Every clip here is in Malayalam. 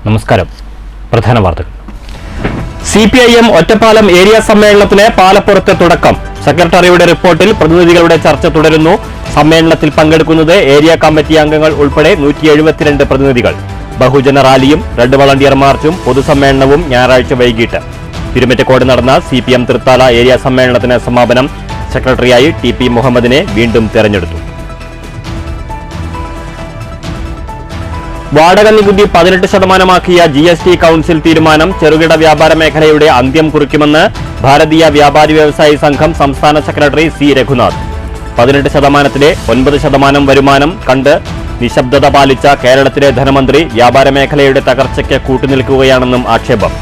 നമസ്കാരം. പ്രധാന വാർത്തകൾ. CPIM ഒറ്റപ്പാലം ഏരിയ സമ്മേളനത്തിന് പാലപ്പുറത്ത് തുടക്കം. സെക്രട്ടറിയുടെ റിപ്പോർട്ടിൽ പ്രതിനിധികളുടെ ചർച്ച തുടരുന്നു. സമ്മേളനത്തിൽ പങ്കെടുക്കുന്നത് ഏരിയ കമ്മിറ്റി അംഗങ്ങൾ ഉൾപ്പെടെ 172 പ്രതിനിധികൾ. ബഹുജന റാലിയും റെഡ് വളണ്ടിയർ മാർച്ചും പൊതുസമ്മേളനവും ഞായറാഴ്ച വൈകിട്ട്. തിരുമറ്റക്കോട് നടന്ന CPM തൃത്താല ഏരിയ സമ്മേളനത്തിന് സമാപനം. സെക്രട്ടറിയായി TP മുഹമ്മദിനെ വീണ്ടും തെരഞ്ഞെടുത്തു. വാടക നികുതി 18% GST കൌൺസിൽ തീരുമാനം ചെറുകിട വ്യാപാര മേഖലയുടെ അന്ത്യം കുറിക്കുമെന്ന് ഭാരതീയ വ്യാപാരി വ്യവസായി സംഘം സംസ്ഥാന സെക്രട്ടറി C രഘുനാഥ്. 18%-ലെ 9% വരുമാനം കണ്ട് നിശബ്ദത പാലിച്ച കേരളത്തിലെ ധനമന്ത്രി വ്യാപാര മേഖലയുടെ തകർച്ചയ്ക്ക് കൂട്ടുനിൽക്കുകയാണെന്നും ആക്ഷേപം.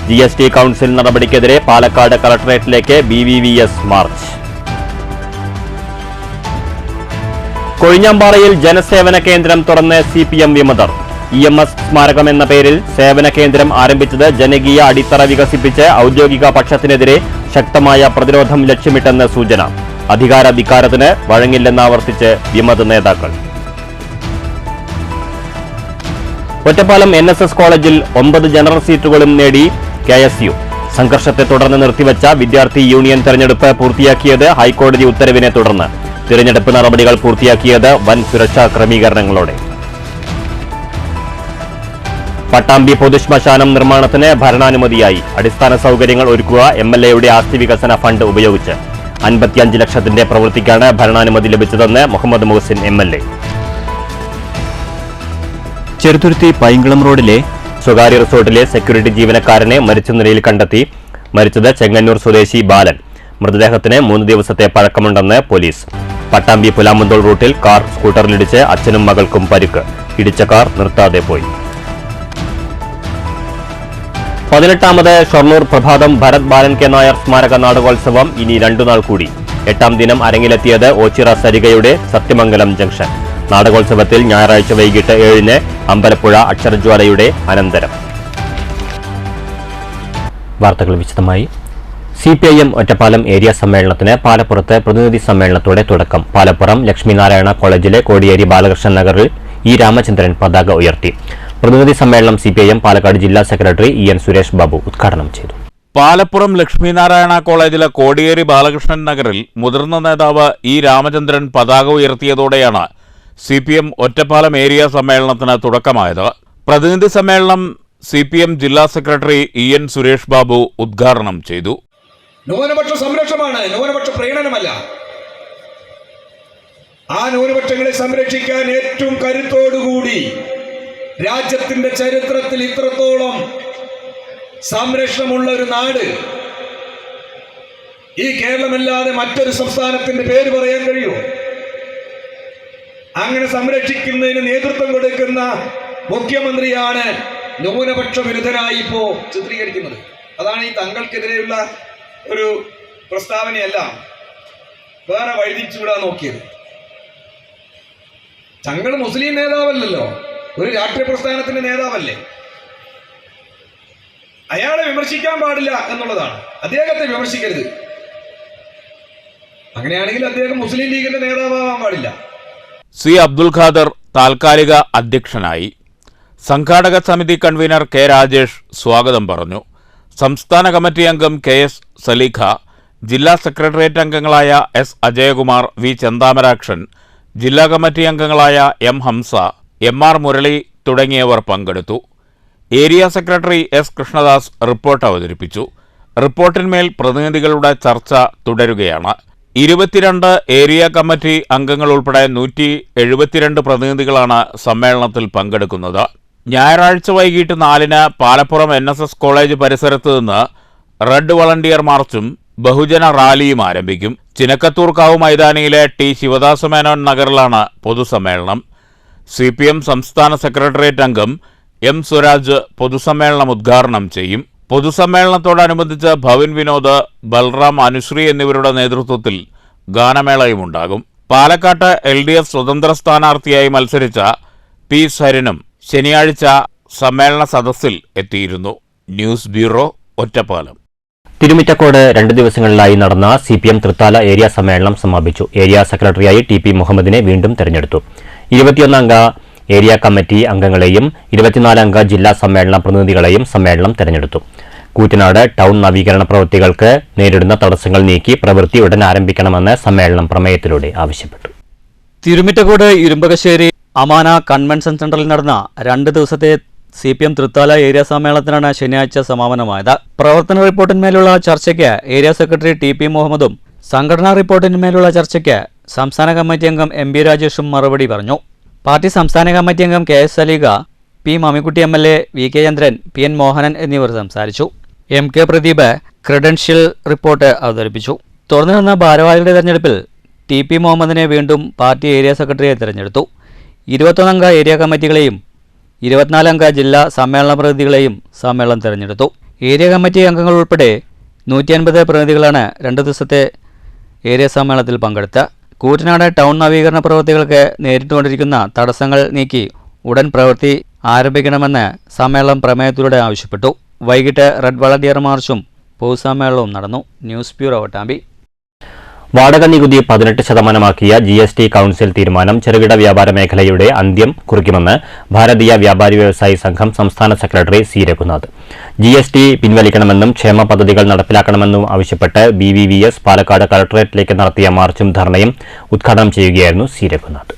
GST കൌൺസിൽ നടപടിക്കെതിരെ പാലക്കാട് കളക്ടറേറ്റിലേക്ക് BVVS മാർച്ച്. കൊഴിഞ്ഞാമ്പാറയിൽ ജനസേവന കേന്ദ്രം തുറന്ന് CPM വിമതർ. EMS സ്മാരകം എന്ന പേരിൽ സേവന കേന്ദ്രം ആരംഭിച്ചത് ജനകീയ അടിത്തറ വികസിപ്പിച്ച് ഔദ്യോഗിക പക്ഷത്തിനെതിരെ ശക്തമായ പ്രതിരോധം ലക്ഷ്യമിട്ടെന്ന് സൂചന. അധികാരധികാരത്തിന് വഴങ്ങില്ലെന്നാവർത്തിച്ച് വിമത നേതാക്കൾ. ഒറ്റപ്പാലം NSS കോളേജിൽ 9 ജനറൽ സീറ്റുകളും നേടി KSU. സംഘർഷത്തെ തുടർന്ന് നിർത്തിവച്ച വിദ്യാർത്ഥി യൂണിയൻ തെരഞ്ഞെടുപ്പ് പൂർത്തിയാക്കിയത് ഹൈക്കോടതി ഉത്തരവിനെ തുടർന്ന്. തിരഞ്ഞെടുപ്പ് നടപടികൾ പൂർത്തിയാക്കിയത് വൻ സുരക്ഷാ ക്രമീകരണങ്ങളോടെ. പട്ടാമ്പി പൊതുശ്മശാനം നിർമ്മാണത്തിന് ഭരണാനുമതിയായി. അടിസ്ഥാന സൗകര്യങ്ങൾ ഒരുക്കുക MLAയുടെ ആസ്തി വികസന ഫണ്ട് ഉപയോഗിച്ച്. 55 ലക്ഷത്തിന്റെ പ്രവൃത്തിക്കാണ് ഭരണാനുമതി ലഭിച്ചതെന്ന് മുഹമ്മദ് മുഹസിൻ MLA. ചെറുതുരുത്തി പൈങ്കുളം റോഡിലെ സ്വകാര്യ റിസോർട്ടിലെ സെക്യൂരിറ്റി ജീവനക്കാരനെ മരിച്ച നിലയിൽ കണ്ടെത്തി. മരിച്ചത് ചെങ്ങന്നൂർ സ്വദേശി ബാലൻ. മൃതദേഹത്തിന് 3 ദിവസത്തെ പഴക്കമുണ്ടെന്ന് പോലീസ്. പട്ടാമ്പി പുലാമന്തോൾ റൂട്ടിൽ കാർ സ്കൂട്ടറിലിടിച്ച് അച്ഛനും മകൾക്കും പരിക്ക്. ഇടിച്ച കാർ നിർത്താതെ പോയി. 18ാമത് ഷൊർണൂർ പ്രഭാതം ഭരത് ബാലൻ കെ നായർ സ്മാരക നാടകോത്സവം ഇനി 2 നാൾ കൂടി. 8ാം ദിനം അരങ്ങിലെത്തിയത് ഓച്ചിറ സരികയുടെ സത്യമംഗലം ജംഗ്ഷൻ. നാടകോത്സവത്തിൽ ഞായറാഴ്ച വൈകിട്ട് 7-ന് അമ്പലപ്പുഴ അക്ഷരജ്വാലയുടെ അനന്തരം. വാർത്തകൾ വിശദമായി. CPIM ഒറ്റപ്പാലം ഏരിയ സമ്മേളനത്തിന് പാലപ്പുറത്ത് പ്രതിനിധി സമ്മേളനത്തോടെ തുടക്കം. പാലപ്പുറം ലക്ഷ്മിനാരായണ കോളേജിലെ കോടിയേരി ബാലകൃഷ്ണൻ നഗറിൽ E രാമചന്ദ്രൻ പതാക ഉയർത്തി. പ്രതിനിധി സമ്മേളനം CPIM പാലക്കാട് ജില്ലാ സെക്രട്ടറി EN സുരേഷ് ബാബു ഉദ്ഘാടനം ചെയ്തു. പാലപ്പുറം ലക്ഷ്മിനാരായണ കോളേജിലെ കോടിയേരി ബാലകൃഷ്ണൻ നഗറിൽ മുതിർന്ന നേതാവ് E രാമചന്ദ്രൻ പതാക ഉയർത്തിയതോടെയാണ് CPM ഒറ്റപ്പാലം ഏരിയ സമ്മേളനത്തിന് തുടക്കമായത്. പ്രതിനിധി സമ്മേളനം CPM ജില്ലാ സെക്രട്ടറി EN സുരേഷ് ബാബു ഉദ്ഘാടനം ചെയ്തു. ന്യൂനപക്ഷ സംരക്ഷണമാണ്, ന്യൂനപക്ഷ പ്രീണനമല്ല. ആ ന്യൂനപക്ഷങ്ങളെ സംരക്ഷിക്കാൻ ഏറ്റവും കരുത്തോടുകൂടി രാജ്യത്തിന്റെ ചരിത്രത്തിൽ ഇത്രത്തോളം സംരക്ഷണമുള്ള ഒരു നാട് ഈ കേരളമല്ലാതെ മറ്റൊരു സംസ്ഥാനത്തിന്റെ പേര് പറയാൻ കഴിയുമോ? അങ്ങനെ സംരക്ഷിക്കുന്നതിന് നേതൃത്വം കൊടുക്കുന്ന മുഖ്യമന്ത്രിയാണ് ന്യൂനപക്ഷ വിരുദ്ധനായി ഇപ്പോ ചിത്രീകരിക്കുന്നത്. അതാണ് ഈ തങ്ങൾക്കെതിരെയുള്ള ഒരു പ്രസ്താവനയല്ല വേറെ വഴിതിരിച്ചുവിടാൻ നോക്കിയത്. തങ്ങൾ മുസ്ലിം നേതാവല്ലല്ലോ, ഒരു രാഷ്ട്രീയ പ്രസ്ഥാനത്തിന്റെ നേതാവല്ലേ. അയാളെ വിമർശിക്കാൻ പാടില്ല എന്നുള്ളതാണ്. അദ്ദേഹത്തെ വിമർശിക്കരുത്. അങ്ങനെയാണെങ്കിൽ അദ്ദേഹം മുസ്ലിം ലീഗിന്റെ നേതാവാൻ പാടില്ല. C അബ്ദുൽ ഖാദർ താൽക്കാലിക അധ്യക്ഷനായി. സംഘാടക സമിതി കൺവീനർ K രാജേഷ് സ്വാഗതം പറഞ്ഞു. സംസ്ഥാന കമ്മിറ്റി അംഗം KS സലീഖ, ജില്ലാ സെക്രട്ടേറിയറ്റ് അംഗങ്ങളായ S അജയകുമാർ, V ചെന്താമരാക്ഷൻ, ജില്ലാ കമ്മിറ്റി അംഗങ്ങളായ M ഹംസ, MR മുരളി തുടങ്ങിയവർ പങ്കെടുത്തു. Area secretary S Krishnadas report അവതരിപ്പിച്ചു. റിപ്പോർട്ടിന്മേൽ പ്രതിനിധികളുടെ ചർച്ച തുടരുകയാണ്. 22 ഏരിയ കമ്മിറ്റി അംഗങ്ങൾ ഉൾപ്പെടെ 172 പ്രതിനിധികളാണ് സമ്മേളനത്തിൽ പങ്കെടുക്കുന്നത്. ഞായറാഴ്ച വൈകിട്ട് 4-ന് പാലപ്പുറം NSS കോളേജ് പരിസരത്ത് നിന്ന് റെഡ് വളണ്ടിയർ മാർച്ചും ബഹുജന റാലിയും ആരംഭിക്കും. ചിനക്കത്തൂർക്കാവ് മൈതാനിയിലെ T ശിവദാസ മേനോൻ നഗറിലാണ് പൊതുസമ്മേളനം. CPM സംസ്ഥാന സെക്രട്ടേറിയറ്റ് അംഗം M സ്വരാജ് പൊതുസമ്മേളനം ഉദ്ഘാടനം ചെയ്യും. പൊതുസമ്മേളനത്തോടനുബന്ധിച്ച് ഭവിൻ വിനോദ്, ബൽറാം, അനുശ്രീ എന്നിവരുടെ നേതൃത്വത്തിൽ ഗാനമേളയുമുണ്ടാകും. പാലക്കാട്ട് LDF സ്വതന്ത്ര സ്ഥാനാർത്ഥിയായി മത്സരിച്ച P സരിനും ശനിയാഴ്ച സമ്മേളന സദസ്സിൽ എത്തിയിരുന്നു. News bureau, Ottapalam. തിരുമിറ്റക്കോട് 2 ദിവസങ്ങളിലായി നടന്ന CPM തൃത്താല ഏരിയ സമ്മേളനം സമാപിച്ചു. ഏരിയ സെക്രട്ടറിയായി TP മുഹമ്മദിനെ വീണ്ടും തെരഞ്ഞെടുത്തു. 21 അംഗ ഏരിയ കമ്മിറ്റി അംഗങ്ങളെയും 24-അംഗ ജില്ലാ സമ്മേളന പ്രതിനിധികളെയും സമ്മേളനം തെരഞ്ഞെടുത്തു. കൂറ്റനാട് ടൗൺ നവീകരണ പ്രവൃത്തികൾക്ക് നേരിടുന്ന തടസ്സങ്ങൾ നീക്കി പ്രവൃത്തി ഉടൻ ആരംഭിക്കണമെന്ന് സമ്മേളനം പ്രമേയത്തിലൂടെ ആവശ്യപ്പെട്ടു. തിരുമിറ്റക്കോട് ഇരുമ്പകശ്ശേരി അമാന കൺവെൻഷൻ സെന്ററിൽ നടന്ന 2 ദിവസത്തെ CPM തൃത്താല ഏരിയ സമ്മേളനത്തിനാണ് ശനിയാഴ്ച സമാപനമായത്. പ്രവർത്തന റിപ്പോർട്ടിന്മേലുള്ള ചർച്ചയ്ക്ക് ഏരിയ സെക്രട്ടറി TP മുഹമ്മദും സംഘടനാ റിപ്പോർട്ടിന്മേലുള്ള ചർച്ചയ്ക്ക് സംസ്ഥാന കമ്മിറ്റി അംഗം MB രാജേഷും മറുപടി പറഞ്ഞു. പാർട്ടി സംസ്ഥാന കമ്മിറ്റി അംഗം KS Saleekha, P Mammikutty MLA, VK ചന്ദ്രൻ, PN മോഹനൻ എന്നിവർ സംസാരിച്ചു. MK പ്രദീപ് ക്രെഡൻഷ്യൽ റിപ്പോർട്ട് അവതരിപ്പിച്ചു. തുടർന്ന് നടന്ന ഭാരവാഹികളുടെ തെരഞ്ഞെടുപ്പിൽ TP മുഹമ്മദിനെ വീണ്ടും പാർട്ടി ഏരിയ സെക്രട്ടറിയെ തെരഞ്ഞെടുത്തു. 21-അംഗ ഏരിയ കമ്മിറ്റികളെയും 24-അംഗ ജില്ലാ സമ്മേളന പ്രതിനിധികളെയും സമ്മേളനം തെരഞ്ഞെടുത്തു. ഏരിയ കമ്മിറ്റി അംഗങ്ങൾ ഉൾപ്പെടെ 150 പ്രതിനിധികളാണ് 2 ദിവസത്തെ ഏരിയ സമ്മേളനത്തിൽ പങ്കെടുത്ത. കൂറ്റനാട് ടൗൺ നവീകരണ പ്രവൃത്തികൾക്ക് നേരിട്ടുകൊണ്ടിരിക്കുന്ന തടസ്സങ്ങൾ നീക്കി ഉടൻ പ്രവൃത്തി ആരംഭിക്കണമെന്ന് സമ്മേളനം പ്രമേയത്തിലൂടെ ആവശ്യപ്പെട്ടു. വൈകിട്ട് റെഡ് വളണ്ടിയർ മാർച്ചും പൊതുസമ്മേളനവും നടന്നു. News bureau Vattambi. വാടക നികുതി 18% GST കൌൺസിൽ തീരുമാനം ചെറുകിട വ്യാപാര മേഖലയുടെ അന്ത്യം കുറിക്കുമെന്ന് ഭാരതീയ വ്യാപാരി വ്യവസായി സംഘം സംസ്ഥാന സെക്രട്ടറി C. രഘുനാഥ്. GST പിൻവലിക്കണമെന്നും ക്ഷേമ പദ്ധതികൾ നടപ്പിലാക്കണമെന്നും ആവശ്യപ്പെട്ട് BVVS പാലക്കാട് കളക്ടറേറ്റിലേക്ക് നടത്തിയ മാർച്ചും ധർണയും ഉദ്ഘാടനം ചെയ്യുകയായിരുന്നു C. രഘുനാഥ്.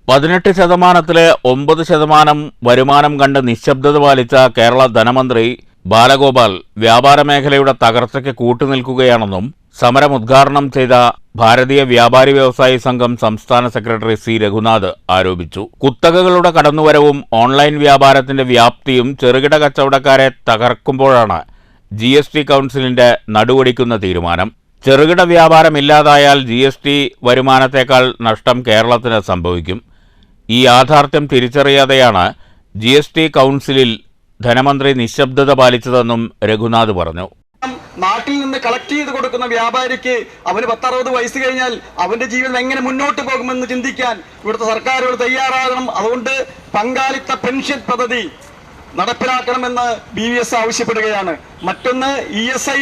18%-ലെ 9% വരുമാനം കണ്ട് നിശബ്ദത പാലിച്ച കേരള ധനമന്ത്രി ബാലഗോപാൽ വ്യാപാര മേഖലയുടെ തകർച്ചയ്ക്ക് കൂട്ടുനിൽക്കുകയാണെന്നും സമരം ഉദ്ഘാടനം ചെയ്ത ഭാരതീയ വ്യാപാരി വ്യവസായി സംഘം സംസ്ഥാന സെക്രട്ടറി C. രഘുനാഥ് ആരോപിച്ചു. കുത്തകകളുടെ കടന്നുവരവും ഓൺലൈൻ വ്യാപാരത്തിന്റെ വ്യാപ്തിയും ചെറുകിട കച്ചവടക്കാരെ തകർക്കുമ്പോഴാണ് GST കൌൺസിലിന്റെ നടുവൊടിക്കുന്ന തീരുമാനം. ചെറുകിട വ്യാപാരം ഇല്ലാതായാൽ GST വരുമാനത്തേക്കാൾ നഷ്ടം കേരളത്തിന് സംഭവിക്കും. ഈ യാഥാർത്ഥ്യം തിരിച്ചറിയാതെയാണ് GST കൌൺസിലിൽ ധനമന്ത്രി നിശബ്ദത പാലിച്ചതെന്നും രഘുനാഥ് പറഞ്ഞു. നാട്ടിൽ നിന്ന് കളക്ട് ചെയ്ത് കൊടുക്കുന്ന വ്യാപാരിക്ക് അവന് 10-60 വയസ്സ് കഴിഞ്ഞാൽ അവന്റെ ജീവിതം എങ്ങനെ മുന്നോട്ട് പോകുമെന്ന് ചിന്തിക്കാൻ ഇവിടുത്തെ സർക്കാരുകൾ തയ്യാറാകണം. അതുകൊണ്ട് പങ്കാളിത്ത പെൻഷൻ പദ്ധതി നടപ്പിലാക്കണമെന്ന് BVS ആവശ്യപ്പെടുകയാണ്. മറ്റൊന്ന് ESI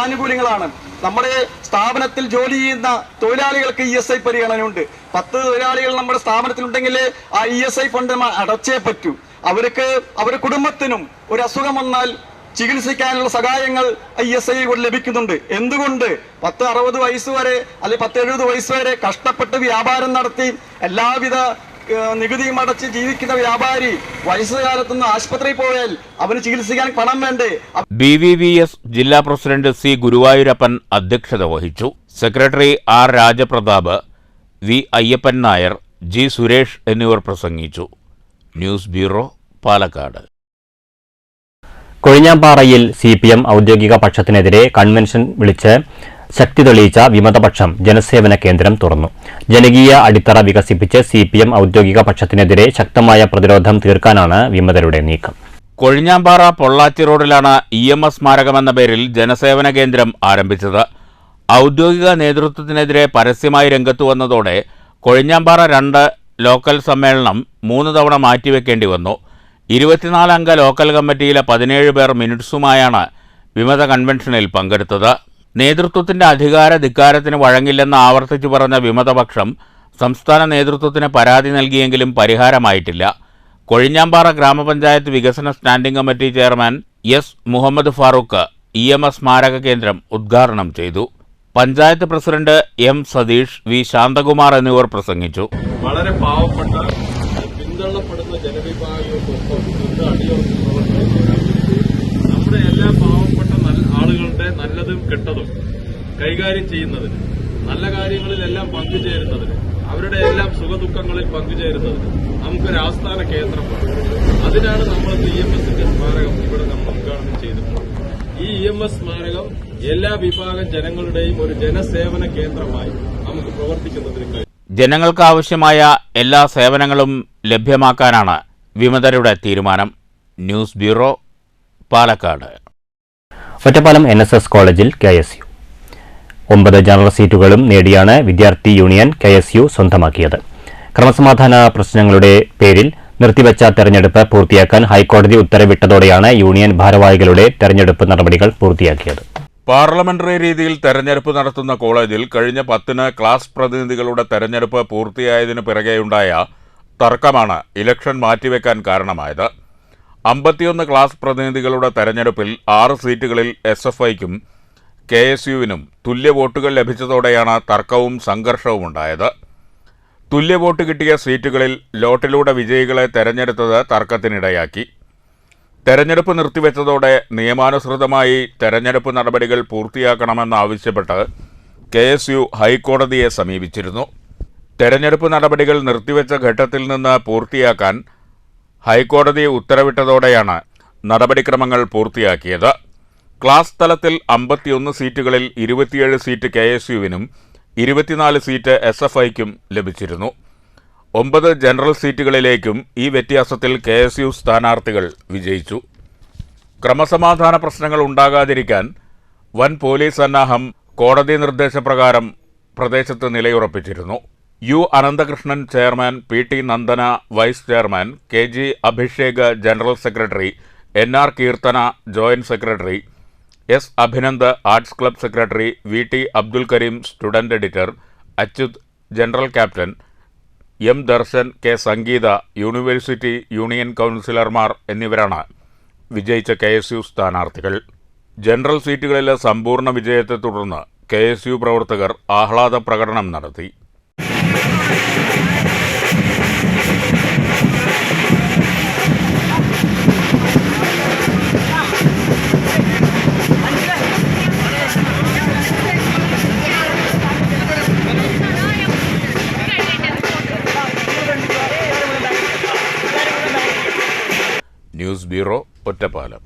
ആനുകൂല്യങ്ങളാണ്. നമ്മുടെ സ്ഥാപനത്തിൽ ജോലി ചെയ്യുന്ന തൊഴിലാളികൾക്ക് ESI പരിഗണനയുണ്ട്. 10 തൊഴിലാളികൾ നമ്മുടെ സ്ഥാപനത്തിലുണ്ടെങ്കിൽ ആ ESI ഫണ്ട് അടച്ചേ പറ്റൂ. അവരുടെ കുടുംബത്തിനും ഒരു അസുഖം വന്നാൽ ചികിത്സിക്കാനുള്ള സഹായങ്ങൾ ESI കൂടെ ലഭിക്കുന്നുണ്ട്. എന്തുകൊണ്ട് 10-60 വയസ്സ് വരെ അല്ലെങ്കിൽ 10-70 വയസ്സ് വരെ കഷ്ടപ്പെട്ട് വ്യാപാരം നടത്തി എല്ലാവിധ നികുതിയും അടച്ച് ജീവിക്കുന്ന വ്യാപാരി വയസ്സുകാലത്തുനിന്ന് ആശുപത്രിയിൽ പോയാൽ അവന് ചികിത്സിക്കാൻ പണം വേണ്ടേ? BVVS ജില്ലാ പ്രസിഡന്റ് C. ഗുരുവായൂരപ്പൻ അധ്യക്ഷത വഹിച്ചു. Secretary R. Rajaprathap, V. Ayyappan Nair, G. Suresh എന്നിവർ പ്രസംഗിച്ചു. News bureau, Palakkad. കൊഴിഞ്ഞാമ്പാറയിൽ CPM ഔദ്യോഗിക പക്ഷത്തിനെതിരെ കൺവെൻഷൻ വിളിച്ച് ശക്തി തെളിയിച്ച വിമതപക്ഷം ജനസേവന കേന്ദ്രം തുറന്നു. ജനകീയ അടിത്തറ വികസിപ്പിച്ച് CPM ഔദ്യോഗിക പക്ഷത്തിനെതിരെ ശക്തമായ പ്രതിരോധം തീർക്കാനാണ് വിമതരുടെ നീക്കം. കൊഴിഞ്ഞാമ്പാറ പൊള്ളാച്ചി റോഡിലാണ് EMS സ്മാരകമെന്ന പേരിൽ ജനസേവന കേന്ദ്രം ആരംഭിച്ചത്. ഔദ്യോഗിക നേതൃത്വത്തിനെതിരെ പരസ്യമായി രംഗത്തു വന്നതോടെ കൊഴിഞ്ഞാമ്പാറ 2 ലോക്കൽ സമ്മേളനം 3 തവണ മാറ്റിവെക്കേണ്ടി വന്നു. 24-അംഗ ലോക്കൽ കമ്മിറ്റിയിലെ 17 പേർ മിനിറ്റ്സുമായാണ് വിമത കൺവെൻഷനിൽ പങ്കെടുത്തത്. നേതൃത്വത്തിന്റെ അധികാര ധിക്കാരത്തിന് വഴങ്ങില്ലെന്ന് ആവർത്തിച്ചു പറഞ്ഞ വിമതപക്ഷം സംസ്ഥാന നേതൃത്വത്തിന് പരാതി നൽകിയെങ്കിലും പരിഹാരമായിട്ടില്ല. കൊഴിഞ്ഞാമ്പാറ ഗ്രാമപഞ്ചായത്ത് വികസന standing committee chairman S. Muhammad Farooq EMS സ്മാരക കേന്ദ്രം ഉദ്ഘാടനം ചെയ്തു. Panchayat president M. Satheesh, V. Santhakumar എന്നിവർ പ്രസംഗിച്ചു. വളരെ പാവപ്പെട്ട പിന്തള്ളപ്പെടുന്ന ജനവിഭാഗങ്ങൾക്കൊപ്പം നിന്ന് അടിയുറച്ച് പ്രവർത്തിക്കുന്ന നമ്മുടെ എല്ലാ പാവപ്പെട്ട ആളുകളുടെ നല്ലതും കെട്ടതും കൈകാര്യം ചെയ്യുന്നതിന്, നല്ല കാര്യങ്ങളിലെല്ലാം പങ്കുചേരുന്നതിന്, അവരുടെ എല്ലാം സുഖദുഃഖങ്ങളിൽ പങ്കുചേരുന്നതിന് നമുക്കൊരു ആസ്ഥാന കേന്ദ്രം വേണം. അതിനാണ് നമ്മൾ EMSന്റെ സ്മാരകം ഇവിടെ നമ്മൾ ഉദ്ഘാടനം ചെയ്തിട്ടുള്ളത്. ഈ EMS സ്മാരകം എല്ലാ വിഭാഗം ജനങ്ങളുടെയും ഒരു ജനസേവന കേന്ദ്രമായി നമുക്ക് പ്രവർത്തിക്കുന്നതിന് കഴിയും. ജനങ്ങൾക്ക് ആവശ്യമായ എല്ലാ സേവനങ്ങളും ലഭ്യമാക്കാനാണ് വിമതരുടെ തീരുമാനം. News bureau, Palakkad. Ottapalam NSS കോളേജിൽ KSU 9 ജനറൽ സീറ്റുകളും നേടിയാണ് വിദ്യാർത്ഥി യൂണിയൻ KSU സ്വന്തമാക്കിയത്. ക്രമസമാധാന പ്രശ്നങ്ങളുടെ പേരിൽ നിർത്തിവച്ച തെരഞ്ഞെടുപ്പ് പൂർത്തിയാക്കാൻ ഹൈക്കോടതി ഉത്തരവിട്ടതോടെയാണ് യൂണിയൻ ഭാരവാഹികളുടെ തെരഞ്ഞെടുപ്പ് നടപടികൾ പൂർത്തിയാക്കിയത്. പാർലമെന്ററി രീതിയിൽ തെരഞ്ഞെടുപ്പ് നടത്തുന്ന കോളേജിൽ കഴിഞ്ഞ 10-ന് ക്ലാസ് പ്രതിനിധികളുടെ തെരഞ്ഞെടുപ്പ് പൂർത്തിയായതിനു പിറകെയുണ്ടായ തർക്കമാണ് ഇലക്ഷൻ മാറ്റിവെക്കാൻ കാരണമായത്. 51 ക്ലാസ് പ്രതിനിധികളുടെ തെരഞ്ഞെടുപ്പിൽ 6 സീറ്റുകളിൽ SFIക്കും KSUവിനും തുല്യ വോട്ടുകൾ ലഭിച്ചതോടെയാണ് തർക്കവും സംഘർഷവും ഉണ്ടായത്. തുല്യ വോട്ട് കിട്ടിയ സീറ്റുകളിൽ ലോട്ടിലൂടെ വിജയികളെ തെരഞ്ഞെടുത്തത് തർക്കത്തിനിടയാക്കി. തെരഞ്ഞെടുപ്പ് നിർത്തിവെച്ചതോടെ നിയമാനുസൃതമായി തെരഞ്ഞെടുപ്പ് നടപടികൾ പൂർത്തിയാക്കണമെന്നാവശ്യപ്പെട്ട് KSU ഹൈക്കോടതിയെ സമീപിച്ചിരുന്നു. തെരഞ്ഞെടുപ്പ് നടപടികൾ നിർത്തിവെച്ച ഘട്ടത്തിൽ നിന്ന് പൂർത്തിയാക്കാൻ ഹൈക്കോടതി ഉത്തരവിട്ടതോടെയാണ് നടപടിക്രമങ്ങൾ പൂർത്തിയാക്കിയത്. ക്ലാസ് തലത്തിൽ 51 സീറ്റുകളിൽ 27 സീറ്റ് KSUവിനും 24 സീറ്റ് SFIക്കും ലഭിച്ചിരുന്നു. 9 ജനറൽ സീറ്റുകളിലേക്കും ഈ വ്യത്യാസത്തിൽ KSU സ്ഥാനാർത്ഥികൾ വിജയിച്ചു. ക്രമസമാധാന പ്രശ്നങ്ങൾ ഉണ്ടാകാതിരിക്കാൻ വൻ പോലീസ് സന്നാഹം കോടതി നിർദ്ദേശപ്രകാരം പ്രദേശത്ത് നിലയുറപ്പിച്ചിരുന്നു. U Ananthakrishnan chairman, PT Nandana vice chairman, KG Abhishek general secretary, NR Keerthana joint secretary, S Abhinand arts club secretary, VT Abdul Kareem student editor, Achyut general captain, M Darshan, K Sangeetha, university union കൗൺസിലർമാർ എന്നിവരാണ് വിജയിച്ച KSU സ്ഥാനാർത്ഥികൾ. ജനറൽ സീറ്റുകളിലെ സമ്പൂർണ്ണ വിജയത്തെ തുടർന്ന് KSU പ്രവർത്തകർ ആഹ്ലാദ പ്രകടനം നടത്തി. News bureau, Ottapalam.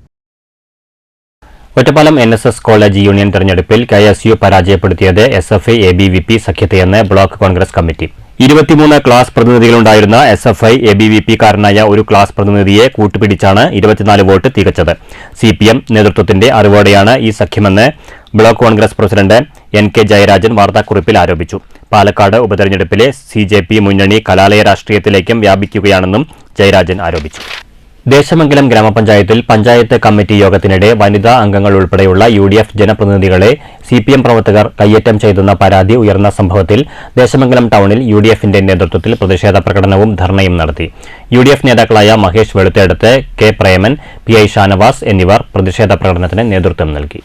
Ottapalam NSS college union തെരഞ്ഞെടുപ്പിൽ KSU പരാജയപ്പെടുത്തിയത് SFI ABVP സഖ്യത്തെയെന്ന് ബ്ലോക്ക് കോൺഗ്രസ് കമ്മിറ്റി. 23 ക്ലാസ് പ്രതിനിധികളുണ്ടായിരുന്ന SFI ABVP-കാരനായ ഒരു ക്ലാസ് പ്രതിനിധിയെ കൂട്ടുപിടിച്ചാണ് 24 വോട്ട് തികച്ചത്. CPM നേതൃത്വത്തിന്റെ അറിവോടെയാണ് ഈ സഖ്യമെന്ന് block Congress president NK Jayarajan വാർത്താക്കുറിപ്പിൽ ആരോപിച്ചു. പാലക്കാട് ഉപതെരഞ്ഞെടുപ്പിലെ CJP മുന്നണി കലാലയ രാഷ്ട്രീയത്തിലേക്കും വ്യാപിക്കുകയാണെന്നും ജയരാജൻ ആരോപിച്ചു. ദേശമംഗലം ഗ്രാമപഞ്ചായത്തിൽ പഞ്ചായത്ത് കമ്മിറ്റി യോഗത്തിനിടെ വനിതാ അംഗങ്ങൾ ഉൾപ്പെടെയുള്ള UDF ജനപ്രതിനിധികളെ CPM പ്രവർത്തകർ കയ്യേറ്റം ചെയ്തെന്ന പരാതി ഉയർന്ന സംഭവത്തിൽ ദേശമംഗലം ടൗണിൽ UDFന്റെ നേതൃത്വത്തിൽ പ്രതിഷേധ പ്രകടനവും ധർണയും നടത്തി. UDF നേതാക്കളായ മഹേഷ് വെളുത്തേടത്ത്, K പ്രേമൻ, PI ഷാനവാസ് എന്നിവർ പ്രതിഷേധ പ്രകടനത്തിന് നേതൃത്വം നൽകി.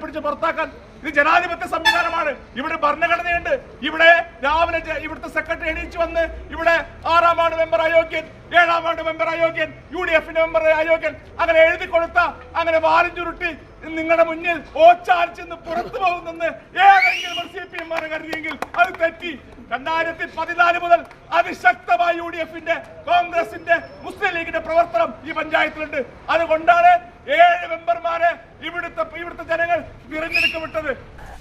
പിടിച്ച് പുറത്താക്കാൻ ഇത് ജനാധിപത്യ സംവിധാനമാണ്. ഇവിടെ ഭരണഘടനയുണ്ട്. ഇവിടെ രാവിലെ ഇവിടുത്തെ സെക്രട്ടറി എണീച്ചു വന്ന് ഇവിടെ 6ാം വാർഡ് മെമ്പർ അയോഗ്യൻ, 7ാം വാർഡ് മെമ്പർ അയോഗ്യൻ, UDFന്റെ മെമ്പർ അയോഗ്യൻ, അങ്ങനെ എഴുതി കൊടുത്ത, അങ്ങനെ വാലും ചുരുട്ടി നിങ്ങളുടെ മുന്നിൽ ഓച്ചാരിച്ചെന്ന് പുറത്തു പോകുന്നെന്ന് ഏതെങ്കിലും CPM കരുതിയെങ്കിൽ അത് തെറ്റി. 2014 മുതൽ അതിശക്തമായ UDFന്റെ, കോൺഗ്രസിന്റെ, മുസ്ലിം ലീഗിന്റെ പ്രവർത്തനം ഈ പഞ്ചായത്തിലുണ്ട്. അതുകൊണ്ടാണ് 7 മെമ്പർമാരെ ഇവിടുത്തെ ജനങ്ങൾ തിരഞ്ഞെടുക്കപ്പെട്ടത്.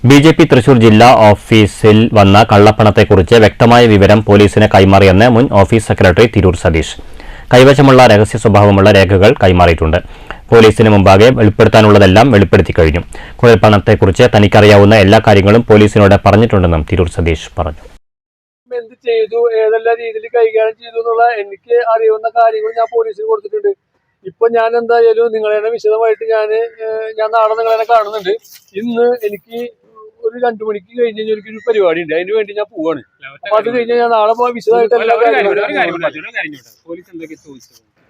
BJP തൃശൂർ ജില്ലാ ഓഫീസിൽ വന്ന കള്ളപ്പണത്തെക്കുറിച്ച് വ്യക്തമായ വിവരം പോലീസിന് കൈമാറിയെന്ന് മുൻ ഓഫീസ് സെക്രട്ടറി തിരൂർ സതീഷ്. കൈവശമുള്ള രഹസ്യ സ്വഭാവമുള്ള രേഖകൾ കൈമാറിയിട്ടുണ്ട്. പോലീസിന് മുമ്പാകെ വെളിപ്പെടുത്താനുള്ളതെല്ലാം വെളിപ്പെടുത്തി കഴിഞ്ഞു. കുഴൽപ്പണത്തെക്കുറിച്ച് തനിക്കറിയാവുന്ന എല്ലാ കാര്യങ്ങളും പോലീസിനോട് പറഞ്ഞിട്ടുണ്ടെന്നും തിരൂർ സതീഷ് പറഞ്ഞു. എന്ത് ചെയ്തു, ഏതെല്ലാം രീതിയിൽ കൈകാര്യം ചെയ്തു എന്നുള്ള എനിക്ക് അറിയാവുന്ന കാര്യങ്ങൾ ഞാൻ പോലീസിന് കൊടുത്തിട്ടുണ്ട്. ഇപ്പൊ ഞാൻ എന്തായാലും നിങ്ങളെ വിശദമായിട്ട് ഞാൻ നാളെ നിങ്ങളെ കാണുന്നുണ്ട്. ഇന്ന് എനിക്ക് ഒരു 2 മണിക്ക് കഴിഞ്ഞ് കഴിഞ്ഞാൽ എനിക്കൊരു പരിപാടി ഉണ്ട്, അതിന് വേണ്ടി ഞാൻ പോവാണ്. അപ്പൊ അത് കഴിഞ്ഞാൽ ഞാൻ നാളെ പോകാൻ വിശദമായിട്ട് എല്ലാ കാര്യങ്ങളും.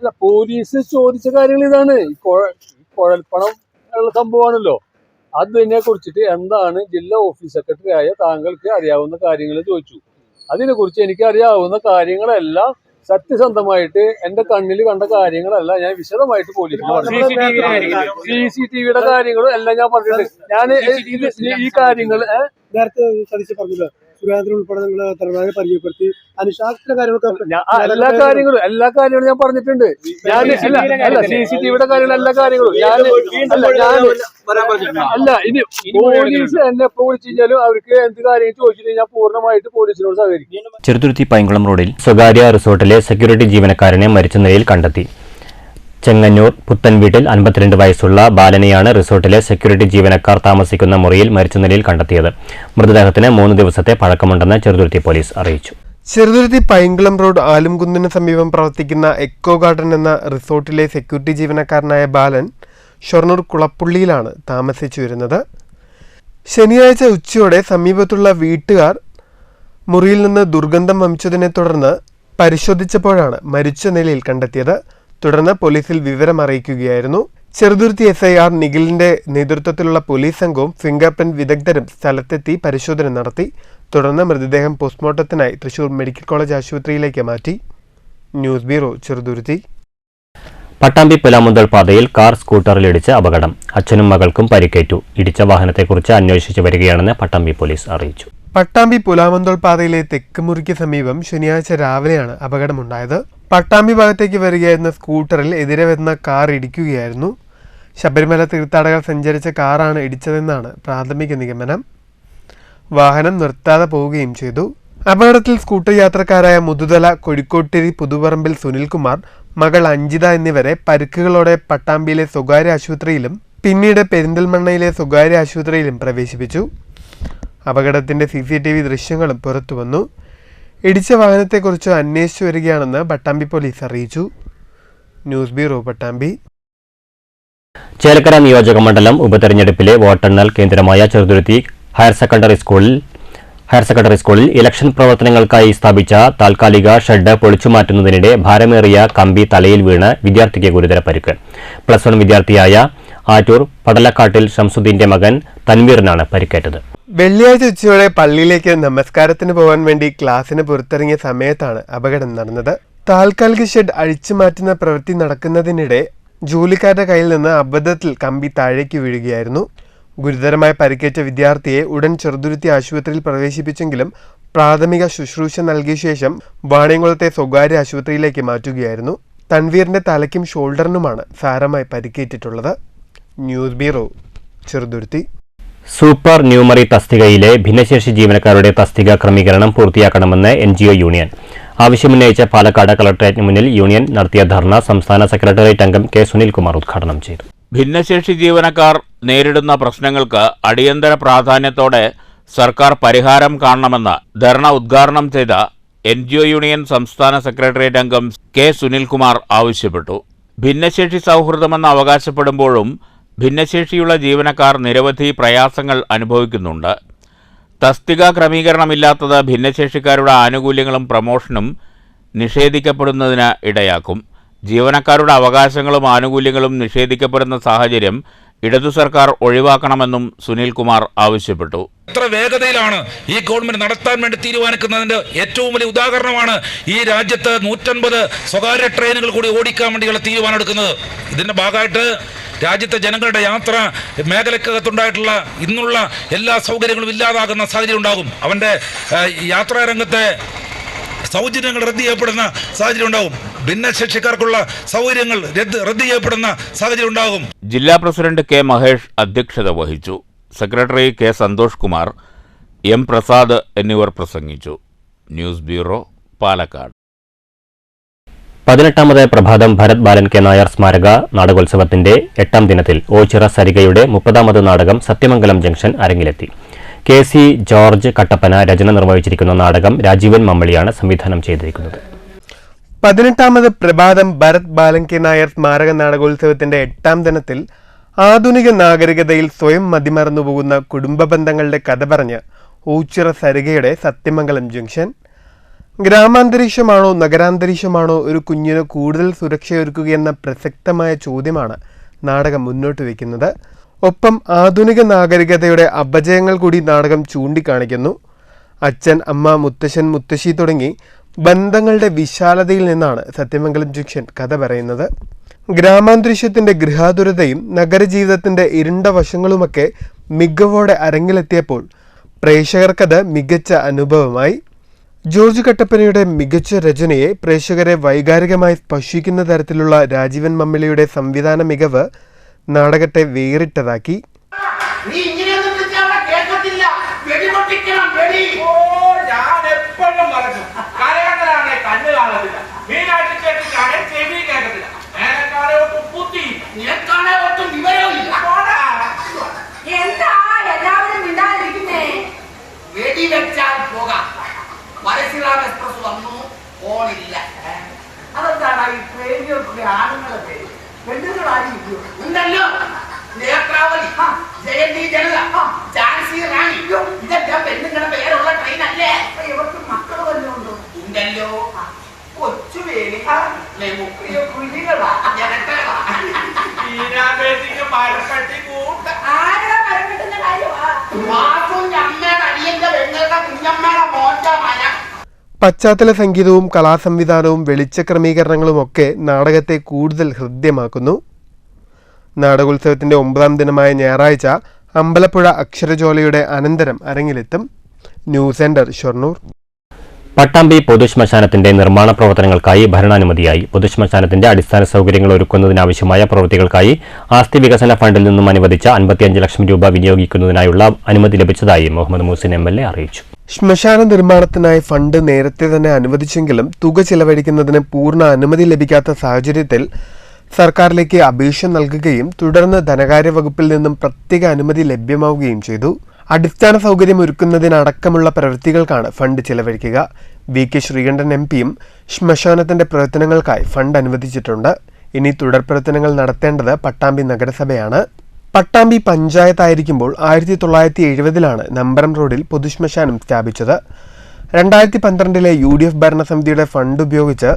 അല്ല, പോലീസ് ചോദിച്ച കാര്യങ്ങൾ ഇതാണ്. കുഴൽപ്പണം ഉള്ള സംഭവമാണല്ലോ. അതിനെ കുറിച്ചിട്ട് എന്താണ് ജില്ലാ ഓഫീസ് സെക്രട്ടറി ആയ താങ്കൾക്ക് അറിയാവുന്ന കാര്യങ്ങൾ ചോദിച്ചു. അതിനെ കുറിച്ച് എനിക്ക് അറിയാവുന്ന കാര്യങ്ങളെല്ലാം സത്യസന്ധമായിട്ട് എന്റെ കണ്ണിൽ കണ്ട കാര്യങ്ങളല്ല ഞാൻ വിശദമായിട്ട് പോലീസിന് പറഞ്ഞു. CCTVയുടെ കാര്യങ്ങളും എല്ലാം ഞാൻ പറഞ്ഞിട്ടുണ്ട്. ഞാൻ ഈ കാര്യങ്ങൾ നേരത്തെ സതീശ് പറഞ്ഞല്ലോ, സുരേന്ദ്രൻ ഉൾപ്പെടെ നിങ്ങളെ തലവരെ പരിചയപ്പെടുത്തി അനുശാസന കാര്യങ്ങളൊക്കെ എല്ലാ കാര്യങ്ങളും ഞാൻ പറഞ്ഞിട്ടുണ്ട്. ഞാൻ CCTVയുടെ കാര്യങ്ങളും എല്ലാ കാര്യങ്ങളും ഇനി പോലീസ് എന്നെ എപ്പോ വിളിച്ചു കഴിഞ്ഞാലും അവർക്ക് എന്ത് കാര്യം ചോദിച്ചിട്ട് ഞാൻ പൂർണ്ണമായിട്ട് പോലീസിനോട് സഹകരിക്കും. ചെറുതുരുത്തി പൈങ്കുളം റോഡിൽ സ്വകാര്യ റിസോർട്ടിലെ സെക്യൂരിറ്റി ജീവനക്കാരനെ മരിച്ച നിലയിൽ കണ്ടെത്തി. ചെങ്ങന്നൂർ പുത്തൻവീട്ടിൽ 52 വയസ്സുള്ള ബാലനെയാണ് റിസോർട്ടിലെ സെക്യൂരിറ്റി ജീവനക്കാർ താമസിക്കുന്ന മുറിയിൽ മരിച്ച നിലയിൽ കണ്ടെത്തിയത്. മൃതദേഹത്തിന് 3 ദിവസത്തെ പഴക്കമുണ്ടെന്ന് ചെറുതുരുത്തി പോലീസ് അറിയിച്ചു. ചെറുതുരുത്തി പൈങ്കുളം റോഡ് ആലുംകുന്നിന് സമീപം പ്രവർത്തിക്കുന്ന എക്കോ ഗാർഡൻ എന്ന റിസോർട്ടിലെ സെക്യൂരിറ്റി ജീവനക്കാരനായ ബാലൻ ഷൊർണൂർ കുളപ്പുള്ളിയിലാണ് താമസിച്ചു വരുന്നത്. ശനിയാഴ്ച ഉച്ചയോടെ സമീപത്തുള്ള വീട്ടുകാർ മുറിയിൽ നിന്ന് ദുർഗന്ധം വമിച്ചതിനെ തുടർന്ന് പരിശോധിച്ചപ്പോഴാണ് മരിച്ച നിലയിൽ കണ്ടെത്തിയത്. തുടർന്ന് പോലീസിൽ വിവരം അറിയിക്കുകയായിരുന്നു. ചെറുതുരുത്തി SIR നിഖിലിന്റെ നേതൃത്വത്തിലുള്ള പോലീസ് സംഘവും ഫിംഗർ പ്രിന്റ് വിദഗ്ധരും സ്ഥലത്തെത്തി പരിശോധന നടത്തി. തുടർന്ന് മൃതദേഹം പോസ്റ്റ്മോർട്ടത്തിനായി തൃശൂർ മെഡിക്കൽ കോളേജ് ആശുപത്രിയിലേക്ക് മാറ്റി. News bureau, Cheruthuruthy. പട്ടാമ്പി പുലാമുന്തൽ പാതയിൽ കാർ സ്കൂട്ടറിലിടിച്ച് അപകടം. അച്ഛനും മകൾക്കും പരിക്കേറ്റു. ഇടിച്ച വാഹനത്തെക്കുറിച്ച് അന്വേഷിച്ചു വരികയാണെന്ന് പട്ടാമ്പി പോലീസ് അറിയിച്ചു. പട്ടാമ്പി പുലാമന്തോൾ പാതയിലെ തെക്ക് മുറിക്ക് സമീപം ശനിയാഴ്ച രാവിലെയാണ് അപകടമുണ്ടായത്. പട്ടാമ്പി ഭാഗത്തേക്ക് വരികയായിരുന്ന സ്കൂട്ടറിൽ എതിരെ വരുന്ന കാർ ഇടിക്കുകയായിരുന്നു. ശബരിമല തീർത്ഥാടകർ സഞ്ചരിച്ച കാറാണ് ഇടിച്ചതെന്നാണ് പ്രാഥമിക നിഗമനം. വാഹനം നിർത്താതെ പോവുകയും ചെയ്തു. അപകടത്തിൽ സ്കൂട്ടർ യാത്രക്കാരായ മുതുതല കൊഴിക്കോട്ടിരി പുതുപറമ്പിൽ സുനിൽകുമാർ, മകൾ അഞ്ജിത എന്നിവരെ പരിക്കുകളോടെ പട്ടാമ്പിയിലെ സ്വകാര്യ ആശുപത്രിയിലും പിന്നീട് പെരിന്തൽമണ്ണയിലെ സ്വകാര്യ ആശുപത്രിയിലും പ്രവേശിപ്പിച്ചു. അപകടത്തിന്റെ CCTV ദൃശ്യങ്ങളും പുറത്തുവന്നു. ഇടിച്ച വാഹനത്തെക്കുറിച്ച് അന്വേഷിച്ചു വരികയാണെന്ന് പട്ടാമ്പി പോലീസ് അറിയിച്ചു. News bureau, Pattambi. ചേലക്കര നിയോജക മണ്ഡലം ഉപതെരഞ്ഞെടുപ്പിലെ വോട്ടെണ്ണൽ കേന്ദ്രമായ ചെറുതുരുത്തി ഹയർ സെക്കൻഡറി സ്കൂളിൽ ഇലക്ഷൻ പ്രവർത്തനങ്ങൾക്കായി സ്ഥാപിച്ച താൽക്കാലിക ഷെഡ് പൊളിച്ചുമാറ്റുന്നതിനിടെ ഭാരമേറിയ കമ്പി തലയിൽ വീണ് വിദ്യാർത്ഥിക്ക് ഗുരുതര പരിക്ക്. +1 വിദ്യാർത്ഥിയായ ആറ്റൂർ പടലക്കാട്ടിൽ ഷംസുദ്ദീന്റെ മകൻ തൻവീറിനാണ് പരിക്കേറ്റത്. വെള്ളിയാഴ്ച ഉച്ചയോടെ പള്ളിയിലേക്ക് നമസ്കാരത്തിന് പോകാൻ വേണ്ടി ക്ലാസിന് പുറത്തിറങ്ങിയ സമയത്താണ് അപകടം നടന്നത്. താൽക്കാലിക ഷെഡ് അഴിച്ചുമാറ്റുന്ന പ്രവൃത്തി നടക്കുന്നതിനിടെ ജോലിക്കാരുടെ കയ്യിൽ നിന്ന് അബദ്ധത്തിൽ കമ്പി താഴേക്ക് വീഴുകയായിരുന്നു. ഗുരുതരമായ പരിക്കേറ്റ വിദ്യാർത്ഥിയെ ഉടൻ ചെറുതുരുത്തി ആശുപത്രിയിൽ പ്രവേശിപ്പിച്ചെങ്കിലും പ്രാഥമിക ശുശ്രൂഷ നൽകിയ ശേഷം വാണിയംകുളത്തെ സ്വകാര്യ ആശുപത്രിയിലേക്ക് മാറ്റുകയായിരുന്നു. തൻവീറിന്റെ തലയ്ക്കും ഷോൾഡറിനുമാണ് സാരമായി പരിക്കേറ്റിട്ടുള്ളത്. News bureau, Cheruthuruthy. Supernumerary തസ്തികയിലെ ഭിന്നശേഷി ജീവനക്കാരുടെ തസ്തിക ക്രമീകരണം പൂർത്തിയാക്കണമെന്ന് NGO യൂണിയൻ ആവശ്യമുന്നയിച്ച പാലക്കാട് കളക്ടറേറ്റിന് മുന്നിൽ യൂണിയൻ നടത്തിയ ധർണ സംസ്ഥാന സെക്രട്ടേറിയറ്റ് അംഗം K. സുനിൽകുമാർ ഉദ്ഘാടനം ചെയ്തു. ഭിന്നശേഷി ജീവനക്കാർ നേരിടുന്ന പ്രശ്നങ്ങൾക്ക് അടിയന്തര പ്രാധാന്യത്തോടെ സർക്കാർ പരിഹാരം കാണണമെന്ന് ധർണ ഉദ്ഘാടനം ചെയ്ത NGO യൂണിയൻ സംസ്ഥാന സെക്രട്ടേറിയറ്റ് അംഗം K. സുനിൽകുമാർ ആവശ്യപ്പെട്ടു. ഭിന്നശേഷി സൗഹൃദമെന്ന് അവകാശപ്പെടുമ്പോഴും ഭിന്നശേഷിയുള്ള ജീവനക്കാർ നിരവധി പ്രയാസങ്ങൾ അനുഭവിക്കുന്നുണ്ട്. തസ്തിക ക്രമീകരണമില്ലാത്തത് ഭിന്നശേഷിക്കാരുടെ ആനുകൂല്യങ്ങളും പ്രമോഷനും നിഷേധിക്കപ്പെടുന്നതിന് ഇടയാക്കും. ജീവനക്കാരുടെ അവകാശങ്ങളും ആനുകൂല്യങ്ങളും നിഷേധിക്കപ്പെടുന്ന സാഹചര്യം ഇടതു സർക്കാർ ഒഴിവാക്കണമെന്നും സുനിൽകുമാർ ആവശ്യപ്പെട്ടു. എത്ര വേഗതയിലാണ് ഈ ഗവൺമെന്റ് നടത്താൻ വേണ്ടി തീരുമാനിക്കുന്നതിന്റെ ഏറ്റവും വലിയ ഉദാഹരണമാണ് ഈ രാജ്യത്ത് 150 സ്വകാര്യ ട്രെയിനുകൾ കൂടി ഓടിക്കാൻ വേണ്ടിയുള്ള തീരുമാനം എടുക്കുന്നത്. ഇതിന്റെ ഭാഗമായിട്ട് രാജ്യത്തെ ജനങ്ങളുടെ യാത്ര മേഖലക്കകത്തുണ്ടായിട്ടുള്ള ഇന്നുള്ള എല്ലാ സൗകര്യങ്ങളും ഇല്ലാതാകുന്ന സാഹചര്യം ഉണ്ടാകും. അവന്റെ യാത്രാ രംഗത്തെ സൗജന്യങ്ങൾ റദ്ദ് ചെയ്യപ്പെടുന്ന സാഹചര്യം ഉണ്ടാകും. ഭിന്നശേഷിക്കാർക്കുള്ള സൗകര്യങ്ങൾ റദ്ദ് ചെയ്യപ്പെടുന്ന സാഹചര്യം ഉണ്ടാകും. ജില്ലാ പ്രസിഡന്റ് K. മഹേഷ് അധ്യക്ഷത വഹിച്ചു. Secretary K. Santhosh Kumar, M. Prasad എന്നിവർ പ്രസംഗിച്ചു. News bureau, Palakkad. 18ാമത് പ്രഭാതം ഭരത് ബാലൻ K. നായർ സ്മാരക നാടകോത്സവത്തിന്റെ 8ാം ദിനത്തിൽ ഓച്ചിറ സരികയുടെ 30ാമത് നാടകം സത്യമംഗലം ജംഗ്ഷൻ അരങ്ങിലെത്തി. KC ജോർജ് കട്ടപ്പന രചന നിർവഹിച്ചിരിക്കുന്ന നാടകം രാജീവൻ മമ്മളിയാണ് സംവിധാനം ചെയ്തിരിക്കുന്നത്. 18ാമത് പ്രഭാതം ഭരത് ബാലങ്കെ നായർ സ്മാരക നാടകോത്സവത്തിന്റെ 8ാം ദിനത്തിൽ ആധുനിക നാഗരികതയിൽ സ്വയം മതിമറന്നുപോകുന്ന കുടുംബ ബന്ധങ്ങളുടെ കഥ പറഞ്ഞ് ഊച്ചിറ സരികയുടെ സത്യമംഗലം ജംഗ്ഷൻ. ഗ്രാമാന്തരീക്ഷമാണോ നഗരാന്തരീക്ഷമാണോ ഒരു കുഞ്ഞിന് കൂടുതൽ സുരക്ഷയൊരുക്കുകയെന്ന പ്രസക്തമായ ചോദ്യമാണ് നാടകം മുന്നോട്ട് വയ്ക്കുന്നത്. ഒപ്പം ആധുനിക നാഗരികതയുടെ അപജയങ്ങൾ കൂടി നാടകം ചൂണ്ടിക്കാണിക്കുന്നു. അച്ഛൻ, അമ്മ, മുത്തശ്ശൻ, മുത്തശ്ശി തുടങ്ങി ബന്ധങ്ങളുടെ വിശാലതയിൽ നിന്നാണ് സത്യമംഗലം ജംഗ്ഷൻ കഥ പറയുന്നത്. ഗ്രാമാന്തരീക്ഷത്തിന്റെ ഗൃഹാതുരതയും നഗരജീവിതത്തിന്റെ ഇരുണ്ട വശങ്ങളുമൊക്കെ മികവോടെ അരങ്ങിലെത്തിയപ്പോൾ പ്രേക്ഷകർക്കത് മികച്ച അനുഭവമായി. ജോർജ് കട്ടപ്പനയുടെ മികച്ച രചനയെ പ്രേക്ഷകരെ വൈകാരികമായി സ്പർശിക്കുന്ന തരത്തിലുള്ള രാജീവൻ മമ്മിളിയുടെ സംവിധാന മികവ് നാടകത്തെ വേറിട്ടതാക്കി. പശ്ചാത്തല സംഗീതവും കലാസംവിധാനവും വെളിച്ചക്രമീകരണങ്ങളുമൊക്കെ നാടകത്തെ കൂടുതൽ ഹൃദ്യമാക്കുന്നു. നാടകോത്സവത്തിന്റെ 9ാം ദിനമായ ഞായറാഴ്ച അമ്പലപ്പുഴ അക്ഷരജ്വാലയുടെ അനന്തരം അരങ്ങിലെത്തും. News centre, Shoranur. പട്ടാമ്പി പൊതുശ്മശാനത്തിന്റെ നിർമ്മാണ പ്രവർത്തനങ്ങൾക്കായി ഭരണാനുമതിയായി. പൊതുശ്മശാനത്തിന്റെ അടിസ്ഥാന സൗകര്യങ്ങൾ ഒരുക്കുന്നതിനാവശ്യമായ പ്രവൃത്തികൾക്കായി ആസ്തി വികസന ഫണ്ടിൽ നിന്നും അനുവദിച്ച 55 ലക്ഷം രൂപ വിനിയോഗിക്കുന്നതിനായുള്ള അനുമതി ലഭിച്ചതായി മുഹമ്മദ് മൂസിൻ MLA അറിയിച്ചു. ശ്മശാന നിർമ്മാണത്തിനായി ഫണ്ട് നേരത്തെ തന്നെ അനുവദിച്ചെങ്കിലും തുക ചിലവഴിക്കുന്നതിന് പൂർണ്ണ അനുമതി ലഭിക്കാത്ത സാഹചര്യത്തിൽ സർക്കാരിലേക്ക് അപേക്ഷ നൽകുകയും തുടർന്ന് ധനകാര്യ വകുപ്പിൽ നിന്നും പ്രത്യേക അനുമതി ലഭ്യമാവുകയും ചെയ്തു. അടിസ്ഥാന സൗകര്യം ഒരുക്കുന്നതിനടക്കമുള്ള പ്രവൃത്തികൾക്കാണ് ഫണ്ട് ചിലവഴിക്കുക. VK ശ്രീകണ്ഠൻ MPയും ശ്മശാനത്തിന്റെ പ്രവർത്തനങ്ങൾക്കായി ഫണ്ട് അനുവദിച്ചിട്ടുണ്ട്. ഇനി തുടർ പ്രവർത്തനങ്ങൾ നടത്തേണ്ടത് പട്ടാമ്പി നഗരസഭയാണ്. പട്ടാമ്പി പഞ്ചായത്തായിരിക്കുമ്പോൾ 1970-ലാണ് നമ്പറം റോഡിൽ പൊതുശ്മശാനം സ്ഥാപിച്ചത്. 2012-ലെ UDF ഭരണസമിതിയുടെ ഫണ്ട് ഉപയോഗിച്ച്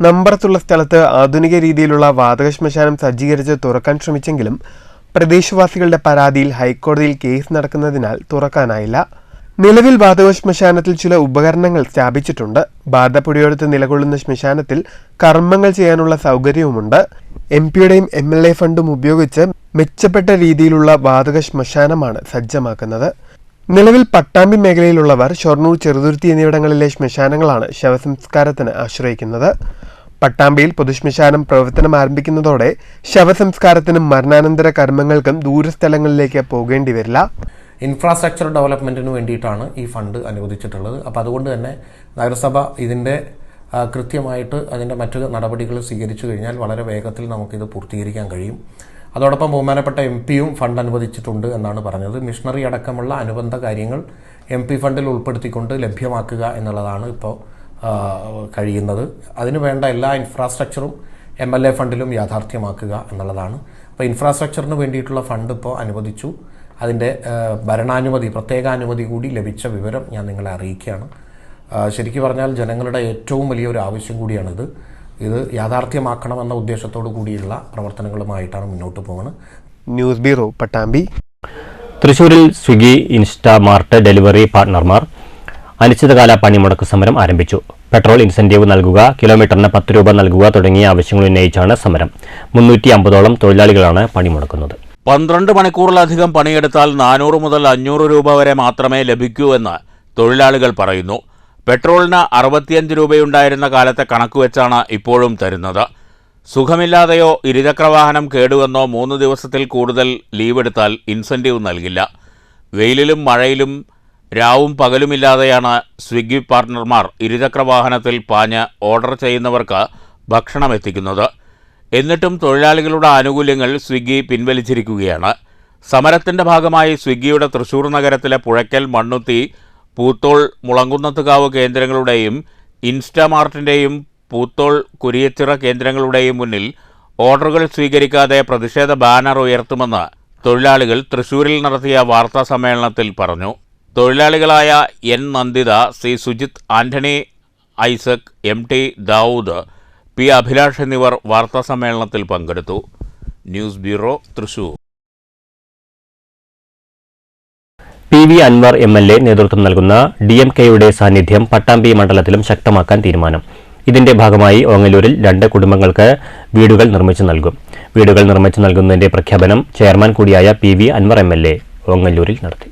നമ്പറത്തുള്ള സ്ഥലത്ത് ആധുനിക രീതിയിലുള്ള വാതക ശ്മശാനം സജ്ജീകരിച്ച് തുറക്കാൻ ശ്രമിച്ചെങ്കിലും പ്രദേശവാസികളുടെ പരാതിയിൽ ഹൈക്കോടതിയിൽ കേസ് നടക്കുന്നതിനാൽ തുറക്കാനായില്ല. നിലവിൽ വാതക ശ്മശാനത്തിൽ ചില ഉപകരണങ്ങൾ സ്ഥാപിച്ചിട്ടുണ്ട്. ബാധപ്പൊടിയോടത്ത് നിലകൊള്ളുന്ന ശ്മശാനത്തിൽ കർമ്മങ്ങൾ ചെയ്യാനുള്ള സൗകര്യവുമുണ്ട്. MPയുടെയും MLA ഫണ്ടും ഉപയോഗിച്ച് മെച്ചപ്പെട്ട രീതിയിലുള്ള വാതക ശ്മശാനമാണ് സജ്ജമാക്കുന്നത്. നിലവിൽ പട്ടാമ്പി മേഖലയിലുള്ളവർ ഷൊർണൂർ, ചെറുതുരുത്തി എന്നിവിടങ്ങളിലെ ശ്മശാനങ്ങളാണ് ശവസംസ്കാരത്തിന് ആശ്രയിക്കുന്നത്. പട്ടാമ്പിയിൽ പൊതുശ്മശാനം പ്രവർത്തനം ആരംഭിക്കുന്നതോടെ ശവസംസ്കാരത്തിനും മരണാനന്തര കർമ്മങ്ങൾക്കും ദൂരസ്ഥലങ്ങളിലേക്ക് പോകേണ്ടി വരില്ല. ഇൻഫ്രാസ്ട്രക്ചർ ഡെവലപ്മെൻറ്റിന് വേണ്ടിയിട്ടാണ് ഈ ഫണ്ട് അനുവദിച്ചിട്ടുള്ളത്. അപ്പോൾ അതുകൊണ്ട് തന്നെ നഗരസഭ ഇതിൻ്റെ കൃത്യമായിട്ട് അതിൻ്റെ മറ്റു നടപടികൾ സ്വീകരിച്ചു കഴിഞ്ഞാൽ വളരെ വേഗത്തിൽ നമുക്കിത് പൂർത്തീകരിക്കാൻ കഴിയും. അതോടൊപ്പം ബഹുമാനപ്പെട്ട MPയും ഫണ്ട് അനുവദിച്ചിട്ടുണ്ട് എന്നാണ് പറഞ്ഞത്. മിഷണറി അടക്കമുള്ള അനുബന്ധ കാര്യങ്ങൾ MP ഫണ്ടിൽ ഉൾപ്പെടുത്തിക്കൊണ്ട് ലഭ്യമാക്കുക എന്നുള്ളതാണ് ഇപ്പോൾ കഴിയുന്നത്. അതിനു വേണ്ട എല്ലാ ഇൻഫ്രാസ്ട്രക്ചറും MLA ഫണ്ടിലും യാഥാർത്ഥ്യമാക്കുക എന്നുള്ളതാണ്. അപ്പോൾ ഇൻഫ്രാസ്ട്രക്ചറിന് വേണ്ടിയിട്ടുള്ള ഫണ്ട് ഇപ്പോൾ അനുവദിച്ചു. അതിൻ്റെ ഭരണാനുമതി, പ്രത്യേക അനുമതി കൂടി ലഭിച്ച വിവരം ഞാൻ നിങ്ങളെ അറിയിക്കുകയാണ്. ശരിക്കും പറഞ്ഞാൽ ജനങ്ങളുടെ ഏറ്റവും വലിയൊരു ആവശ്യം കൂടിയാണിത്. ഇത് യാഥാർത്ഥ്യമാക്കണമെന്ന ഉദ്ദേശത്തോടു കൂടിയുള്ള പ്രവർത്തനങ്ങളുമായിട്ടാണ് മുന്നോട്ട് പോകുന്നത്. News bureau, Pattambi. തൃശൂരിൽ സ്വിഗ്ഗി, ഇൻസ്റ്റാമാർട്ട് ഡെലിവറി പാർട്ണർമാർ അനിശ്ചിതകാല പണിമുടക്ക് സമരം ആരംഭിച്ചു. പെട്രോൾ ഇൻസെന്റീവ് നൽകുക, കിലോമീറ്ററിന് 10 രൂപ നൽകുക തുടങ്ങിയ ആവശ്യങ്ങൾ ഉന്നയിച്ചാണ് സമരം. 350ഓളം തൊഴിലാളികളാണ് പണിമുടക്കുന്നത്. 12 മണിക്കൂറിലധികം പണിയെടുത്താൽ 400 മുതൽ 500 രൂപ വരെ മാത്രമേ ലഭിക്കൂ എന്ന് തൊഴിലാളികൾ പറയുന്നു. പെട്രോളിന് 65 രൂപയുണ്ടായിരുന്ന കാലത്തെ കണക്കുവെച്ചാണ് ഇപ്പോഴും തരുന്നത്. സുഖമില്ലാതെയോ ഇരുചക്രവാഹനം കേടുവെന്നോ 3 ദിവസത്തിൽ കൂടുതൽ ലീവെടുത്താൽ ഇൻസെന്റീവ് നൽകില്ല. വെയിലിലും മഴയിലും രാവും പകലുമില്ലാതെയാണ് സ്വിഗ്ഗി പാർട്ണർമാർ ഇരുചക്രവാഹനത്തിൽ പാഞ്ഞ് ഓർഡർ ചെയ്യുന്നവർക്ക് ഭക്ഷണം എത്തിക്കുന്നത്. എന്നിട്ടും തൊഴിലാളികളുടെ ആനുകൂല്യങ്ങൾ സ്വിഗ്ഗി പിൻവലിച്ചിരിക്കുകയാണ്. സമരത്തിന്റെ ഭാഗമായി സ്വിഗ്ഗിയുടെ തൃശൂർ നഗരത്തിലെ പുഴയ്ക്കൽ, മണ്ണുത്തി, പൂത്തോൾ, മുളങ്കുന്നത്തുകാവ് കേന്ദ്രങ്ങളുടെയും ഇൻസ്റ്റാമാർട്ടിന്റെയും പൂത്തോൾ, കുരിയച്ചിറ കേന്ദ്രങ്ങളുടെയും മുന്നിൽ ഓർഡറുകൾ സ്വീകരിക്കാതെ പ്രതിഷേധ ബാനർ ഉയർത്തുമെന്ന് തൊഴിലാളികൾ തൃശൂരിൽ നടത്തിയ വാർത്താ സമ്മേളനത്തിൽ പറഞ്ഞു. തൊഴിലാളികളായ N Nanditha, C Sujith, Antony Isaac, MT Dawood, P Abhilash എന്നിവർ വാർത്താ സമ്മേളനത്തിൽ പങ്കെടുത്തു. News bureau, Thrissur. PV Anvar MLA നേതൃത്വം നൽകുന്ന DMK-യുടെ സാന്നിധ്യം പട്ടാമ്പി മണ്ഡലത്തിലും ശക്തമാക്കാൻ തീരുമാനം. ഇതിന്റെ ഭാഗമായി ഓങ്ങല്ലൂരിൽ 2 കുടുംബങ്ങൾക്ക് വീടുകൾ നിർമ്മിച്ചു നൽകും. വീടുകൾ നിർമ്മിച്ചു നൽകുന്നതിന്റെ പ്രഖ്യാപനം ചെയർമാൻ കൂടിയായ PV അൻവർ MLA ഓങ്ങല്ലൂരിൽ നടത്തി.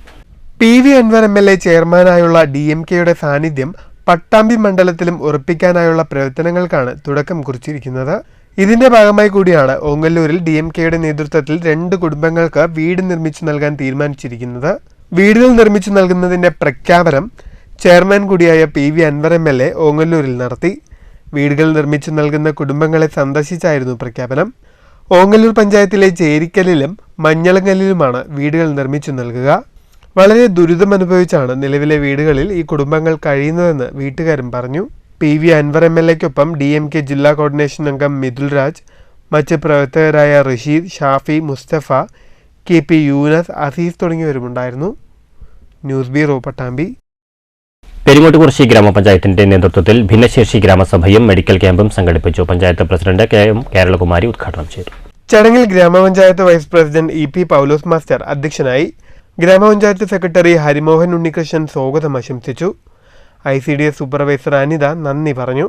PV അൻവർ MLA ചെയർമാനായുള്ള DMK-യുടെ സാന്നിധ്യം പട്ടാമ്പി മണ്ഡലത്തിലും ഉറപ്പിക്കാനായുള്ള പ്രവർത്തനങ്ങൾക്കാണ് തുടക്കം കുറിച്ചിരിക്കുന്നത്. ഇതിന്റെ ഭാഗമായി കൂടിയാണ് ഓങ്ങല്ലൂരിൽ DMK-യുടെ നേതൃത്വത്തിൽ 2 കുടുംബങ്ങൾക്ക് വീട് നിർമ്മിച്ചു നൽകാൻ തീരുമാനിച്ചിരിക്കുന്നത്. വീടുകൾ നിർമ്മിച്ചു നൽകുന്നതിന്റെ പ്രഖ്യാപനം ചെയർമാൻ കൂടിയായ PV അൻവർ MLA ഓങ്ങല്ലൂരിൽ നടത്തി. വീടുകൾ നിർമ്മിച്ചു നൽകുന്ന കുടുംബങ്ങളെ സന്ദർശിച്ചായിരുന്നു പ്രഖ്യാപനം. ഓങ്ങല്ലൂർ പഞ്ചായത്തിലെ ചേരിക്കലിലും മഞ്ഞളങ്ങലിലുമാണ് വീടുകൾ നിർമ്മിച്ചു നൽകുക. വളരെ ദുരിതമനുഭവിച്ചാണ് നിലവിലെ വീടുകളിൽ ഈ കുടുംബങ്ങൾ കഴിയുന്നതെന്ന് വീട്ടുകാരും പറഞ്ഞു. PV അൻവർ MLAയ്ക്കൊപ്പം DMK ജില്ലാ കോർഡിനേഷൻ അംഗം മിഥുൽ രാജ്, മറ്റ് പ്രവർത്തകരായ റഷീദ്, ഷാഫി, മുസ്തഫ, KP യൂനസ്, അസീസ് തുടങ്ങിയവരുമുണ്ടായിരുന്നു. News bureau, Pattambi. പെരിങ്ങോട്ടുകുറിശി ഗ്രാമപഞ്ചായത്തിന്റെ നേതൃത്വത്തിൽ ഭിന്നശേഷി ഗ്രാമസഭയും മെഡിക്കൽ ക്യാമ്പും സംഘടിപ്പിച്ചു. പഞ്ചായത്ത് പ്രസിഡന്റ് KM കേരളകുമാരി ഉദ്ഘാടനം ചെയ്തു. ചടങ്ങിൽ ഗ്രാമപഞ്ചായത്ത് വൈസ് പ്രസിഡന്റ് EP പൗലോസ് മാസ്റ്റർ അധ്യക്ഷനായി. ഗ്രാമപഞ്ചായത്ത് സെക്രട്ടറി ഹരിമോഹൻ ഉണ്ണികൃഷ്ണൻ സ്വാഗതം ആശംസിച്ചു. ICDS സൂപ്പർവൈസർ അനിത നന്ദി പറഞ്ഞു.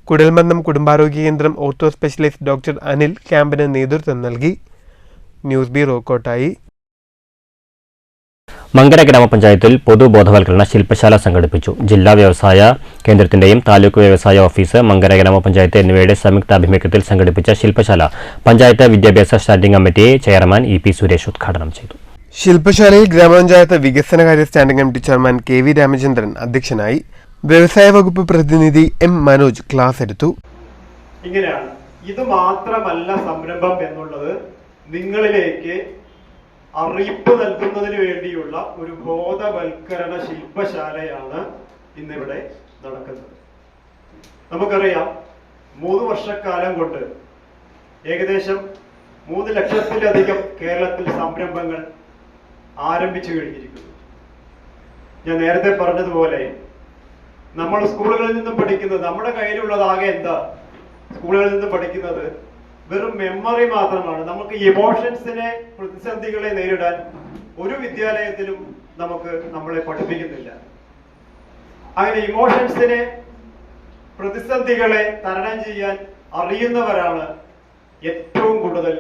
കുടൽമന്ദം കുടുംബാരോഗ്യ കേന്ദ്രം ഓർത്തോ സ്പെഷ്യലിസ്റ്റ് ഡോക്ടർ അനിൽ ക്യാമ്പിന് നേതൃത്വം നൽകി. News bureau, Kottayi. മങ്കര ഗ്രാമപഞ്ചായത്തിൽ പൊതുബോധവൽക്കരണ ശില്പശാല സംഘടിപ്പിച്ചു. ജില്ലാ വ്യവസായ കേന്ദ്രത്തിന്റെയും താലൂക്ക് വ്യവസായ ഓഫീസ്, മങ്കര ഗ്രാമപഞ്ചായത്ത് എന്നിവയുടെ സംയുക്താഭിമുഖ്യത്തിൽ സംഘടിപ്പിച്ച ശില്പശാല പഞ്ചായത്ത് വിദ്യാഭ്യാസ standing committee chairman EP Suresh ഉദ്ഘാടനം ചെയ്തു. ശില്പശാലയിൽ ഗ്രാമപഞ്ചായത്ത് വികസനകാര്യ standing committee chairman KV Ramachandran അധ്യക്ഷനായി. വ്യവസായ വകുപ്പ് പ്രതിനിധി M മനോജ് ക്ലാസ് എടുത്തു. ഇങ്ങനെയാണ്, ഇത് മാത്രമല്ല സംരംഭം എന്നുള്ളത് നിങ്ങളിലേക്ക് അറിയിപ്പ് നൽകുന്നതിന് വേണ്ടിയുള്ള ഒരു ബോധവൽക്കരണ ശില്പശാലയാണ് ഇന്നിവിടെ നടക്കുന്നത്. നമുക്കറിയാം, 3 വർഷക്കാലം കൊണ്ട് ഏകദേശം 3 ലക്ഷത്തിലധികം കേരളത്തിൽ സംരംഭങ്ങൾ ആരംഭിച്ചു കഴിഞ്ഞിരിക്കുന്നു. ഞാൻ നേരത്തെ പറഞ്ഞതുപോലെ നമ്മൾ സ്കൂളുകളിൽ നിന്നും പഠിക്കുന്നത്, നമ്മുടെ കയ്യിലുള്ളതാകെ എന്താ സ്കൂളുകളിൽ നിന്നും പഠിക്കുന്നത് വെറും മെമ്മറി മാത്രമാണ്. നമുക്ക് ഇമോഷൻസിനെ, പ്രതിസന്ധികളെ നേരിടാൻ ഒരു വിദ്യാലയത്തിലും നമ്മളെ പഠിപ്പിക്കുന്നില്ല. അങ്ങനെ ഇമോഷൻസിനെ, പ്രതിസന്ധികളെ തരണം ചെയ്യാൻ അറിയുന്നവരാണ് ഏറ്റവും കൂടുതൽ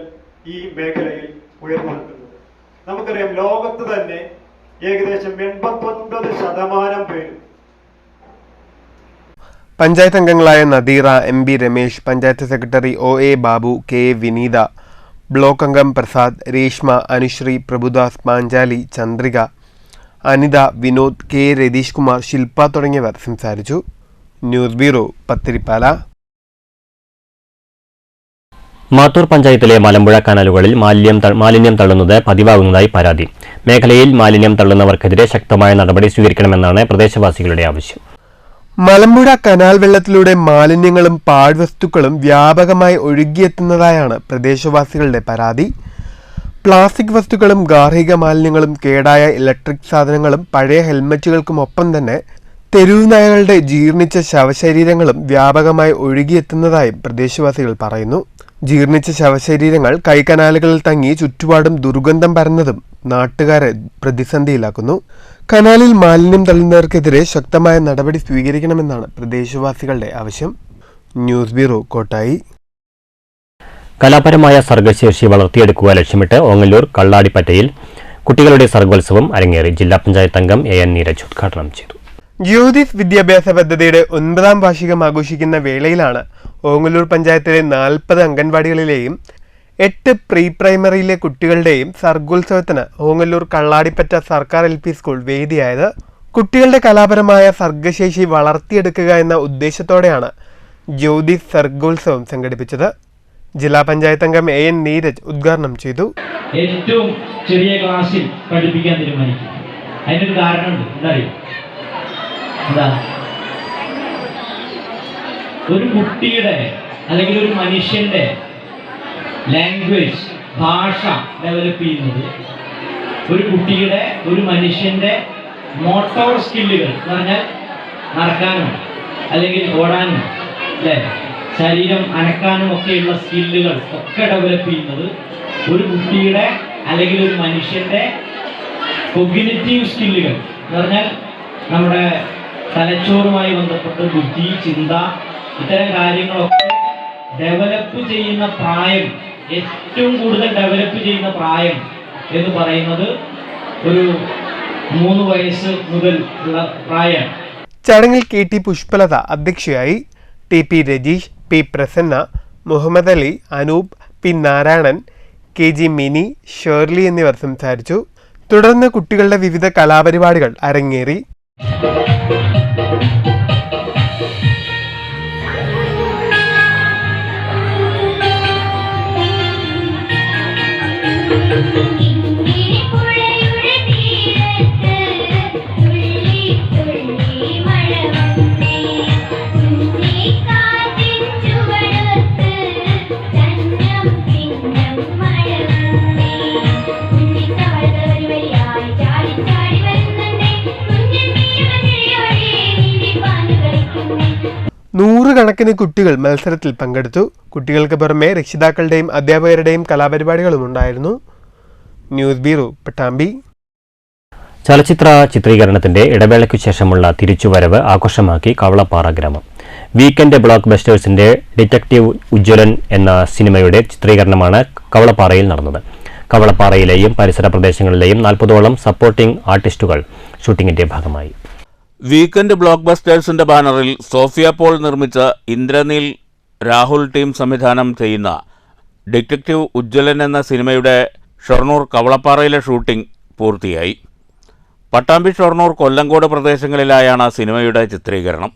ഈ മേഖലയിൽ ഉയർന്നു നിൽക്കുന്നത്. നമുക്കറിയാം, ലോകത്ത് തന്നെ ഏകദേശം 89% പേരും പഞ്ചായത്ത് അംഗങ്ങളായ Nadeera, MB Ramesh, panchayat secretary OA Babu, KA വിനീത, ബ്ലോക്ക് അംഗം പ്രസാദ്, രേഷ്മ, അനുശ്രീ, പ്രഭുദാസ്, പാഞ്ചാലി, ചന്ദ്രിക, അനിത, വിനോദ്, KA രതീഷ് കുമാർ, ശില്പ തുടങ്ങിയവർ സംസാരിച്ചു. News bureau, Pathiripala. മാത്തൂർ പഞ്ചായത്തിലെ മലമ്പുഴ കനാലുകളിൽ മാലിന്യം തള്ളുന്നത് പതിവാകുന്നതായി പരാതി. മേഖലയിൽ മാലിന്യം തള്ളുന്നവർക്കെതിരെ ശക്തമായ നടപടി സ്വീകരിക്കണമെന്നാണ് പ്രദേശവാസികളുടെ ആവശ്യം. മലമ്പുഴ കനാൽ വെള്ളത്തിലൂടെ മാലിന്യങ്ങളും പാഴ്വസ്തുക്കളും വ്യാപകമായി ഒഴുകിയെത്തുന്നതായാണ് പ്രദേശവാസികളുടെ പരാതി. പ്ലാസ്റ്റിക് വസ്തുക്കളും ഗാർഹിക മാലിന്യങ്ങളും കേടായ ഇലക്ട്രിക് സാധനങ്ങളും പഴയ ഹെൽമറ്റുകൾക്കുമൊപ്പം തന്നെ തെരുവ് നായകളുടെ ജീർണിച്ച ശവശരീരങ്ങളും വ്യാപകമായി ഒഴുകിയെത്തുന്നതായും പ്രദേശവാസികൾ പറയുന്നു. ജീർണിച്ച ശവശരീരങ്ങൾ കൈക്കനാലുകളിൽ തങ്ങി ചുറ്റുപാടും ദുർഗന്ധം പരന്നതും നാട്ടുകാരെ പ്രതിസന്ധിയിലാക്കുന്നു. കനാലിൽ മാലിന്യം തള്ളുന്നവർക്കെതിരെ ശക്തമായ നടപടി സ്വീകരിക്കണമെന്നാണ് പ്രദേശവാസികളുടെ ആവശ്യം. News bureau, Kottayi. കലാപരമായ സർഗശേഷി വളർത്തിയെടുക്കുക ലക്ഷ്യമിട്ട് ഓങ്ങല്ലൂർ കള്ളാടിപ്പറ്റയിൽ കുട്ടികളുടെ സർഗോത്സവം അരങ്ങേറി. ജില്ലാ പഞ്ചായത്ത് അംഗം AN നീരജ് ഉദ്ഘാടനം ചെയ്തു. ജ്യോതിസ് വിദ്യാഭ്യാസ പദ്ധതിയുടെ 9ാം വാർഷികം ആഘോഷിക്കുന്ന വേളയിലാണ് ഓങ്ങല്ലൂർ പഞ്ചായത്തിലെ 40 അംഗൻവാടികളിലെയും 8 പ്രീ പ്രൈമറിയിലെ കുട്ടികളുടെയും സർഗോത്സവത്തിന് ഓങ്ങല്ലൂർ കള്ളാടിപ്പറ്റ സർക്കാർ LP സ്കൂൾ വേദിയായത്. കുട്ടികളുടെ കലാപരമായ സർഗശേഷി വളർത്തിയെടുക്കുക എന്ന ഉദ്ദേശത്തോടെയാണ് ജ്യോതിസ് സർഗോത്സവം സംഘടിപ്പിച്ചത്. ജില്ലാ പഞ്ചായത്ത് അംഗം AN നീരജ് ഉദ്ഘാടനം ചെയ്തു. ഏറ്റവും ചെറിയ ക്ലാസ്സിൽ പഠിപ്പിക്കാൻ തീരുമാനിക്കും. അതിനൊരു കാരണമുണ്ട്. എന്താ ഒരു കുട്ടിയുടെ അല്ലെങ്കിൽ ഒരു മനുഷ്യന്റെ ലാംഗ്വേജ് ഭാഷ ഡെവലപ്പ് ചെയ്യുന്നത് ഒരു കുട്ടിയുടെ ഒരു മനുഷ്യന്റെ മോട്ടോർ സ്കില്ലുകൾ എന്ന് പറഞ്ഞാൽ നടക്കാനും അല്ലെങ്കിൽ ഓടാനും അല്ലേ ശരീരം അനക്കാനും ഒക്കെയുള്ള സ്കില്ലുകൾ ഒക്കെ ഡെവലപ്പ് ചെയ്യുന്നത് ഒരു കുട്ടിയുടെ അല്ലെങ്കിൽ ഒരു മനുഷ്യന്റെ കോഗ്നിറ്റീവ് സ്കില്ലുകൾ എന്ന് പറഞ്ഞാൽ നമ്മുടെ തലച്ചോറുമായി ബന്ധപ്പെട്ട് ബുദ്ധി, ചിന്ത, ഇത്തരം കാര്യങ്ങളൊക്കെ ഡെവലപ്പ് ചെയ്യുന്ന പ്രായം, ഏറ്റവും കൂടുതൽ ഡെവലപ്പ് ചെയ്യുന്ന പ്രായം എന്ന് പറയുന്നത് ഒരു 3 വയസ്സ് മുതൽ ഉള്ള പ്രായമാണ്. ചടങ്ങിൽ KT പുഷ്പലത അധ്യക്ഷയായി. TP Rajeesh, P Prasanna, Muhammad Ali, Anoop, P Narayanan, KG Mini, Shirley എന്നിവർ സംസാരിച്ചു. തുടർന്ന് കുട്ടികളുടെ വിവിധ കലാപരിപാടികൾ അരങ്ങേറി. നൂറുകണക്കിന് കുട്ടികൾ മത്സരത്തിൽ പങ്കെടുത്തു. കുട്ടികൾക്ക് പുറമെ രക്ഷിതാക്കളുടെയും അധ്യാപകരുടെയും കലാപരിപാടികളും ഉണ്ടായിരുന്നു. News bureau, Pattambi. ചലച്ചിത്ര ചിത്രീകരണത്തിന്റെ ഇടവേളയ്ക്കു ശേഷമുള്ള തിരിച്ചുവരവ് ആഘോഷമാക്കി കവളപ്പാറ ഗ്രാമം. വീക്കെൻഡ് ബ്ലോക്ക് ബസ്റ്റേഴ്സിന്റെ ഡിറ്റക്റ്റീവ് ഉജ്ജ്വലൻ എന്ന സിനിമയുടെ ചിത്രീകരണമാണ് കവളപ്പാറയിൽ നടന്നത്. കവളപ്പാറയിലെയും പരിസര പ്രദേശങ്ങളിലെയും 40ഓളം സപ്പോർട്ടിംഗ് ആർട്ടിസ്റ്റുകൾ ഷൂട്ടിംഗിന്റെ ഭാഗമായി. വീക്കെൻഡ് ബ്ലോക്ക് ബസ്റ്റേഴ്സിന്റെ ബാനറിൽ സോഫിയ പോൾ നിർമ്മിച്ച ഇന്ദ്രനീൽ രാഹുൽ ടീം സംവിധാനം ചെയ്യുന്ന ഡിറ്റക്റ്റീവ് ഉജ്ജ്വലൻ എന്ന സിനിമയുടെ ഷൊർണൂർ കവളപ്പാറയിലെ ഷൂട്ടിംഗ് പൂർത്തിയായി. പട്ടാമ്പി, ഷൊർണൂർ, കൊല്ലങ്കോട് പ്രദേശങ്ങളിലായാണ് സിനിമയുടെ ചിത്രീകരണം.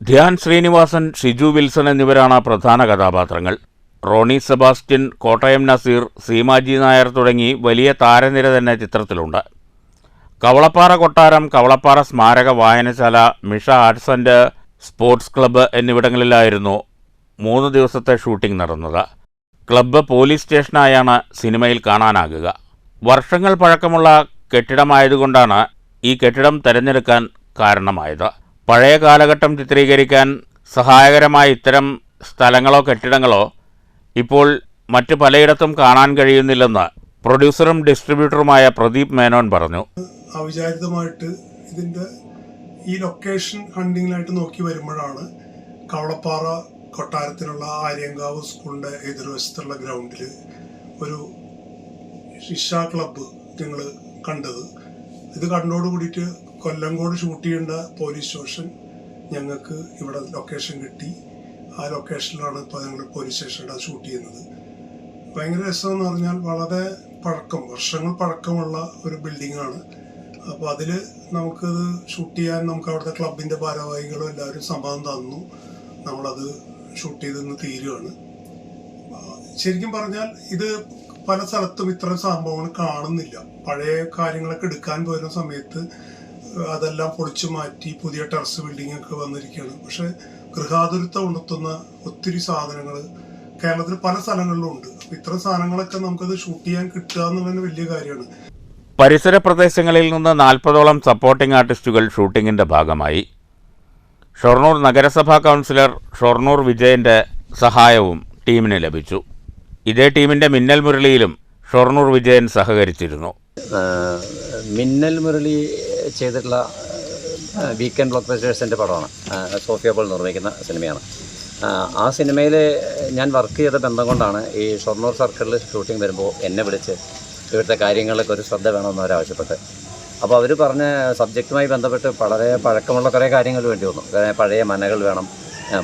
ധ്യാൻ ശ്രീനിവാസൻ, ഷിജു വിൽസൺ എന്നിവരാണ് പ്രധാന കഥാപാത്രങ്ങൾ. റോണി സെബാസ്റ്റ്യൻ, കോട്ടയം നസീർ, സീമാജി നായർ തുടങ്ങി വലിയ താരനിര തന്നെ ചിത്രത്തിലുണ്ട്. കവളപ്പാറ കൊട്ടാരം, കവളപ്പാറ സ്മാരക വായനശാല, Misha arts and sports club എന്നിവിടങ്ങളിലായിരുന്നു 3 ദിവസത്തെ ഷൂട്ടിംഗ് നടന്നത്. ക്ലബ്ബ് പോലീസ് സ്റ്റേഷനായാണ് സിനിമയിൽ കാണാനാകുക. വർഷങ്ങൾ പഴക്കമുള്ള കെട്ടിടമായതുകൊണ്ടാണ് ഈ കെട്ടിടം തിരഞ്ഞെടുക്കാൻ കാരണമായത്. പഴയ കാലഘട്ടം ചിത്രീകരിക്കാൻ സഹായകരമായ ഇത്തരം സ്ഥലങ്ങളോ കെട്ടിടങ്ങളോ ഇപ്പോൾ മറ്റു പലയിടത്തും കാണാൻ കഴിയുന്നില്ലെന്ന് പ്രൊഡ്യൂസറും ഡിസ്ട്രിബ്യൂട്ടറുമായ പ്രദീപ് മേനോൻ പറഞ്ഞു. അവിചാരിതമായിട്ട് ഇതിൻ്റെ ഈ ലൊക്കേഷൻ ഹണ്ടിങ്ങിലായിട്ട് നോക്കി വരുമ്പോഴാണ് കവളപ്പാറ കൊട്ടാരത്തിലുള്ള ആര്യങ്കാവ് സ്കൂളിൻ്റെ എതിർവശത്തുള്ള ഗ്രൗണ്ടിൽ ഒരു ഷിഷ ക്ലബ്ബ് ഞങ്ങൾ കണ്ടത്. ഇത് കണ്ടോട് കൂടിയിട്ട് കൊല്ലങ്കോട് ഷൂട്ട് ചെയ്യേണ്ട പോലീസ് സ്റ്റേഷൻ ഞങ്ങൾക്ക് ഇവിടെ ലൊക്കേഷൻ കിട്ടി. ആ ലൊക്കേഷനിലാണ് ഇപ്പോൾ ഞങ്ങൾ പോലീസ് സ്റ്റേഷനിൽ ഷൂട്ട് ചെയ്യുന്നത്. ഭയങ്കര രസമെന്ന് പറഞ്ഞാൽ വളരെ വർഷങ്ങൾ പഴക്കമുള്ള ഒരു ബിൽഡിങ്ങാണ്. അപ്പോൾ അതിൽ നമുക്കത് ഷൂട്ട് ചെയ്യാൻ നമുക്ക് അവിടുത്തെ ക്ലബിൻ്റെ ഭാരവാഹികളും എല്ലാവരും സമ്മതം തന്നു. നമ്മളത് ഷൂട്ട് ചെയ്തെന്ന് തീരുകയാണ്. ശരിക്കും പറഞ്ഞാൽ ഇത് പല സ്ഥലത്തും ഇത്തരം സംഭവങ്ങൾ കാണുന്നില്ല. പഴയ കാര്യങ്ങളൊക്കെ എടുക്കാൻ പോരുന്ന സമയത്ത് അതെല്ലാം പൊളിച്ചു മാറ്റി പുതിയ ടെറസ് ബിൽഡിംഗ് ഒക്കെ വന്നിരിക്കുകയാണ്. പക്ഷേ ഗൃഹാതുരത്വം ഉണർത്തുന്ന ഒത്തിരി സാധനങ്ങൾ കേരളത്തിൽ പല സ്ഥലങ്ങളിലും ഉണ്ട്. അപ്പോൾ ഇത്തരം സാധനങ്ങളൊക്കെ നമുക്കത് ഷൂട്ട് ചെയ്യാൻ കിട്ടുക എന്നുള്ളത് വലിയ കാര്യമാണ്. പരിസര പ്രദേശങ്ങളിൽ നിന്ന് 40ഓളം സപ്പോർട്ടിംഗ് ആർട്ടിസ്റ്റുകൾ ഷൂട്ടിങ്ങിന്റെ ഭാഗമായി. ഷൊർണൂർ നഗരസഭാ കൗൺസിലർ ഷൊർണൂർ വിജയന്റെ സഹായവും ടീമിന് ലഭിച്ചു. ഇതേ ടീമിന്റെ മിന്നൽ മുരളിയിലും ഷൊർണൂർ വിജയൻ സഹകരിച്ചിരുന്നു. മിന്നൽ മുരളി ചെയ്തിട്ടുള്ള വീക്കെൻഡ് ബ്ലോക്ക് ബസ്റ്റേഴ്സിൻ്റെ പടമാണ്. സോഫിയ പോൾ നിർമ്മിക്കുന്ന സിനിമയാണ്. ആ സിനിമയിൽ ഞാൻ വർക്ക് ചെയ്ത ബന്ധം കൊണ്ടാണ് ഈ ഷൊർണൂർ സർക്കിളിൽ ഷൂട്ടിംഗ് വരുമ്പോൾ എന്നെ വിളിച്ച് ഇവിടുത്തെ കാര്യങ്ങളിലൊക്കെ ഒരു ശ്രദ്ധ വേണമെന്ന് അവരാവശ്യപ്പെട്ട്. അപ്പോൾ അവർ പറഞ്ഞ സബ്ജക്റ്റുമായി ബന്ധപ്പെട്ട് വളരെ പഴക്കമുള്ള കുറേ കാര്യങ്ങൾ വേണ്ടി വന്നു. പഴയ മനകൾ വേണം,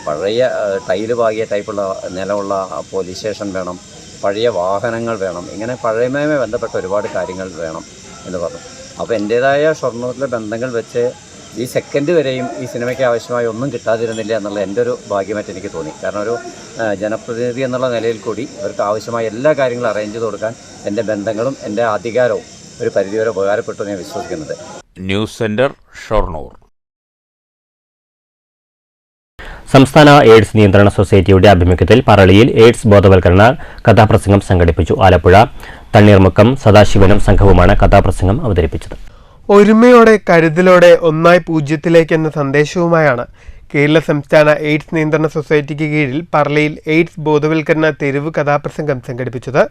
പഴയ ടൈല് പാകിയ ടൈപ്പുള്ള നിലമുള്ള പോലീസ് സ്റ്റേഷൻ വേണം, പഴയ വാഹനങ്ങൾ വേണം, ഇങ്ങനെ പഴയമായി ബന്ധപ്പെട്ട ഒരുപാട് കാര്യങ്ങൾ വേണം എന്ന് പറഞ്ഞു. അപ്പോൾ എൻ്റേതായ ഷൊർണൂരിലെ ബന്ധങ്ങൾ വെച്ച് ഈ സെക്കൻഡ് വരെയും ഈ സിനിമയ്ക്ക് ആവശ്യമായ ഒന്നും കിട്ടാതിരുന്നില്ല എന്നുള്ള എൻ്റെ ഒരു ഭാഗ്യമായിട്ട് എനിക്ക് തോന്നി. കാരണം ഒരു ജനപ്രതിനിധി എന്നുള്ള നിലയിൽ കൂടി ഇവർക്ക് ആവശ്യമായ എല്ലാ കാര്യങ്ങളും അറേഞ്ച് ചെയ്ത് കൊടുക്കാൻ എൻ്റെ ബന്ധങ്ങളും എൻ്റെ അധികാരവും ഒരു പരിധിവരെ ഉപകാരപ്പെട്ടു ഞാൻ വിശ്വസിക്കുന്നത്. News centre, Shoranur. സംസ്ഥാന എയ്ഡ്സ് നിയന്ത്രണ സൊസൈറ്റിയുടെ ആഭിമുഖ്യത്തിൽ പറളിയിൽ എയ്ഡ്സ് ബോധവൽക്കരണ കഥാപ്രസംഗം സംഘടിപ്പിച്ചു. ആലപ്പുഴ തണ്ണീർമുക്കം സദാശിവനും സംഘവുമാണ് കഥാപ്രസംഗം അവതരിപ്പിച്ചത്. ഒരുമയോടെ കരുതലോടെ ഒന്നായി പൂജ്യത്തിലേക്ക് എന്ന സന്ദേശവുമായാണ് കേരള സംസ്ഥാന എയ്ഡ്സ് നിയന്ത്രണ സൊസൈറ്റിക്ക് കീഴിൽ പറളിയിൽ എയ്ഡ്സ് ബോധവൽക്കരണ തെരുവ് കഥാപ്രസംഗം സംഘടിപ്പിച്ചത്.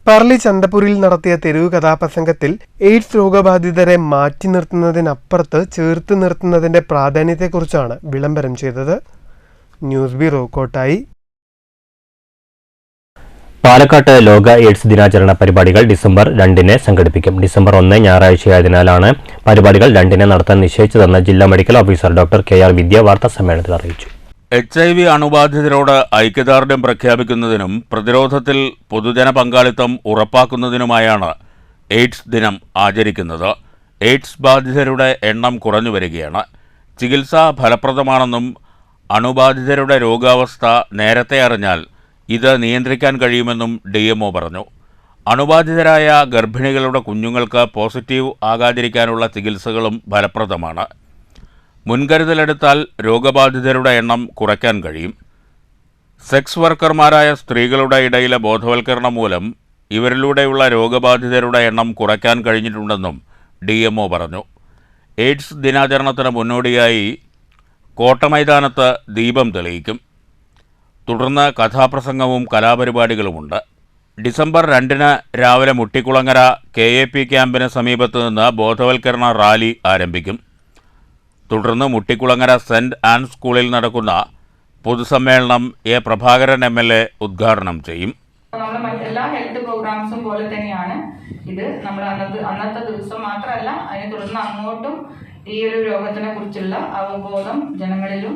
പറളി ചന്തപുരിൽ നടത്തിയ തെരുവ് കഥാപ്രസംഗത്തിൽ എയ്ഡ്സ് രോഗബാധിതരെ മാറ്റി നിർത്തുന്നതിനപ്പുറത്ത് ചേർത്ത് നിർത്തുന്നതിന്റെ പ്രാധാന്യത്തെക്കുറിച്ചാണ് വിളംബരം ചെയ്തത്. News bureau, Kottayi. പാലക്കാട്ട് ലോക എയ്ഡ്സ് ദിനാചരണ പരിപാടികൾ ഡിസംബർ 2 സംഘടിപ്പിക്കും. ഡിസംബർ 1 ഞായറാഴ്ചയായതിനാലാണ് പരിപാടികൾ 2 നടത്താൻ നിശ്ചയിച്ചതെന്ന് ജില്ലാ മെഡിക്കൽ ഓഫീസർ ഡോക്ടർ KR വിദ്യ വാർത്താ സമ്മേളനത്തിൽ അറിയിച്ചു. HIV അണുബാധിതരോട് ഐക്യദാർഢ്യം പ്രഖ്യാപിക്കുന്നതിനും പ്രതിരോധത്തിൽ പൊതുജന പങ്കാളിത്തം ഉറപ്പാക്കുന്നതിനുമായാണ് എയ്ഡ്സ് ദിനം ആചരിക്കുന്നത്. എയ്ഡ്സ് ബാധിതരുടെ എണ്ണം കുറഞ്ഞു വരികയാണ്. ചികിത്സ ഫലപ്രദമാണെന്നും അണുബാധിതരുടെ രോഗാവസ്ഥ നേരത്തെ അറിഞ്ഞാൽ ഇത് നിയന്ത്രിക്കാൻ കഴിയുമെന്നും DMO പറഞ്ഞു. അണുബാധിതരായ ഗർഭിണികളുടെ കുഞ്ഞുങ്ങൾക്ക് പോസിറ്റീവ് ആകാതിരിക്കാനുള്ള ചികിത്സകളും ഫലപ്രദമാണ്. മുൻകരുതലെടുത്താൽ രോഗബാധിതരുടെ എണ്ണം കുറയ്ക്കാൻ കഴിയും. സെക്സ് വർക്കർമാരായ സ്ത്രീകളുടെ ഇടയിലെ ബോധവൽക്കരണം മൂലം ഇവരിലൂടെയുള്ള രോഗബാധിതരുടെ എണ്ണം കുറയ്ക്കാൻ കഴിഞ്ഞിട്ടുണ്ടെന്നും DMO പറഞ്ഞു. എയ്ഡ്സ് ദിനാചരണത്തിന് മുന്നോടിയായി കോട്ടമൈതാനത്ത് ദീപം തെളിയിക്കും. തുടർന്ന് കഥാപ്രസംഗവും കലാപരിപാടികളുമുണ്ട്. ഡിസംബർ 2 രാവിലെ മുട്ടിക്കുളങ്ങര KAP ക്യാമ്പിന് സമീപത്ത് നിന്ന് ബോധവൽക്കരണ റാലി ആരംഭിക്കും. തുടർന്ന് മുട്ടിക്കുളങ്ങര സെന്റ് ആൻസ് സ്കൂളിൽ നടക്കുന്ന പൊതുസമ്മേളനം പ്രഭാകരൻ MLA ഉദ്ഘാടനം ചെയ്യും. എല്ലാ ഹെൽത്ത് പ്രോഗ്രാംസും പോലെ തന്നെയാണ് ഇത്. നമ്മൾ അന്നത്തെ ദിവസം മാത്രമല്ല, അതിനെ തുടർന്ന് അങ്ങോട്ടും ഈ ഒരു രോഗത്തിനെ കുറിച്ചുള്ള അവബോധം ജനങ്ങളിലും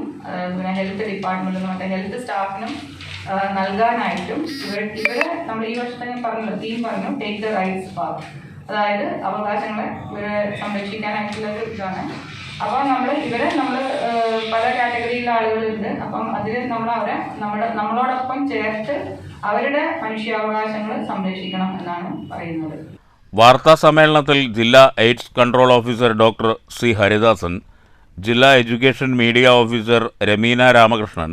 ഹെൽത്ത് ഡിപ്പാർട്ട്മെന്റിലും മറ്റേ ഹെൽത്ത് സ്റ്റാഫിനും നൽകാനായിട്ടും ഇവരെ നമ്മൾ ഈ വർഷത്തെ ഞാൻ പറഞ്ഞല്ലോ, തീം പറഞ്ഞു, ടേക്ക് ദ റൈറ്റ്സ് പാത്ത്, അതായത് അവകാശങ്ങളെ ഇവരെ സംരക്ഷിക്കാനായിട്ടുള്ള ഒരു ഇതാണ്. അപ്പോൾ ഇവരെ പല കാറ്റഗറിയിലുള്ള ആളുകളുണ്ട്. അപ്പം അതിൽ അവരെ നമ്മളോടൊപ്പം ചേർത്ത് അവരുടെ മനുഷ്യാവകാശങ്ങൾ സംരക്ഷിക്കണം എന്നാണ് പറയുന്നത്. വാർത്താ സമ്മേളനത്തിൽ ജില്ലാ AIDS control officer doctor C Haridasan, ജില്ലാ എഡ്യൂക്കേഷൻ മീഡിയ ഓഫീസർ രമീന രാമകൃഷ്ണൻ,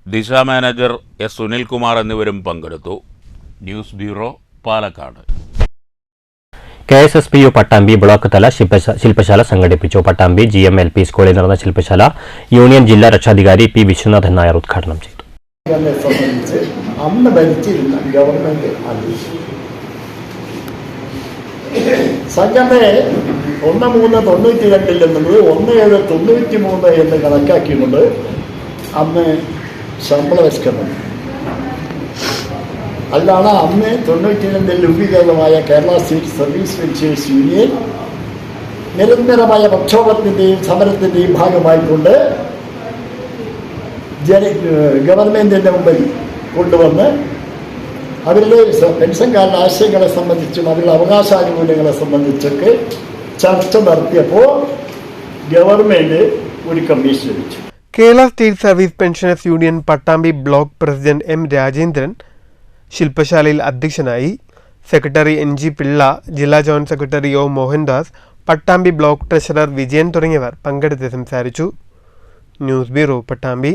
ദിശ മാനേജർ S സുനിൽകുമാർ എന്നിവരും പങ്കെടുത്തു. News bureau, Palakkad. KSSPU Pattambi block തല ശില്പശാല സംഘടിപ്പിച്ചു. പട്ടാമ്പി GMLP സ്കൂളിൽ നടന്ന ശില്പശാല യൂണിയൻ ജില്ലാ രക്ഷാധികാരി P വിശ്വനാഥൻ നായർ ഉദ്ഘാടനം ചെയ്തു. അന്ന് ഭരിച്ചിരുന്ന ഗവൺമെന്റ് സംഘടനയെ 1392 എന്നുള്ളത് 1793 എന്ന് കണക്കാക്കിക്കൊണ്ട് അന്ന് ശമ്പളവൽക്കരണം അല്ലാണ്. അന്ന് 92 രൂപീകൃതമായ കേരള സ്റ്റേറ്റ് സർവീസ് വെൽഫെയർസ് യൂണിയൻ നിരന്തരമായ പ്രക്ഷോഭത്തിൻ്റെയും സമരത്തിൻ്റെയും ഭാഗമായിക്കൊണ്ട് ഗവൺമെൻറ്റിൻ്റെ മുമ്പിൽ കൊണ്ടുവന്ന് അവരുടെ പെൻഷൻകാരുടെ ആശയങ്ങളെ സംബന്ധിച്ചും അവരുടെ അവകാശാനുകൂല്യങ്ങളെ സംബന്ധിച്ചൊക്കെ ചർച്ച നടത്തിയപ്പോൾ ഗവൺമെൻറ് ഒരു കമ്മീഷൻ വെച്ചു. Kerala state service pensioners union Pattambi block president M Rajendran ശില്പശാലയിൽ അധ്യക്ഷനായി. സെക്രട്ടറി NG പിള്ള, ജില്ലാ joint secretary O Mohandas, Pattambi block treasurer Vijayan തുടങ്ങിയവർ പങ്കെടുത്ത് സംസാരിച്ചു. News bureau, Pattambi.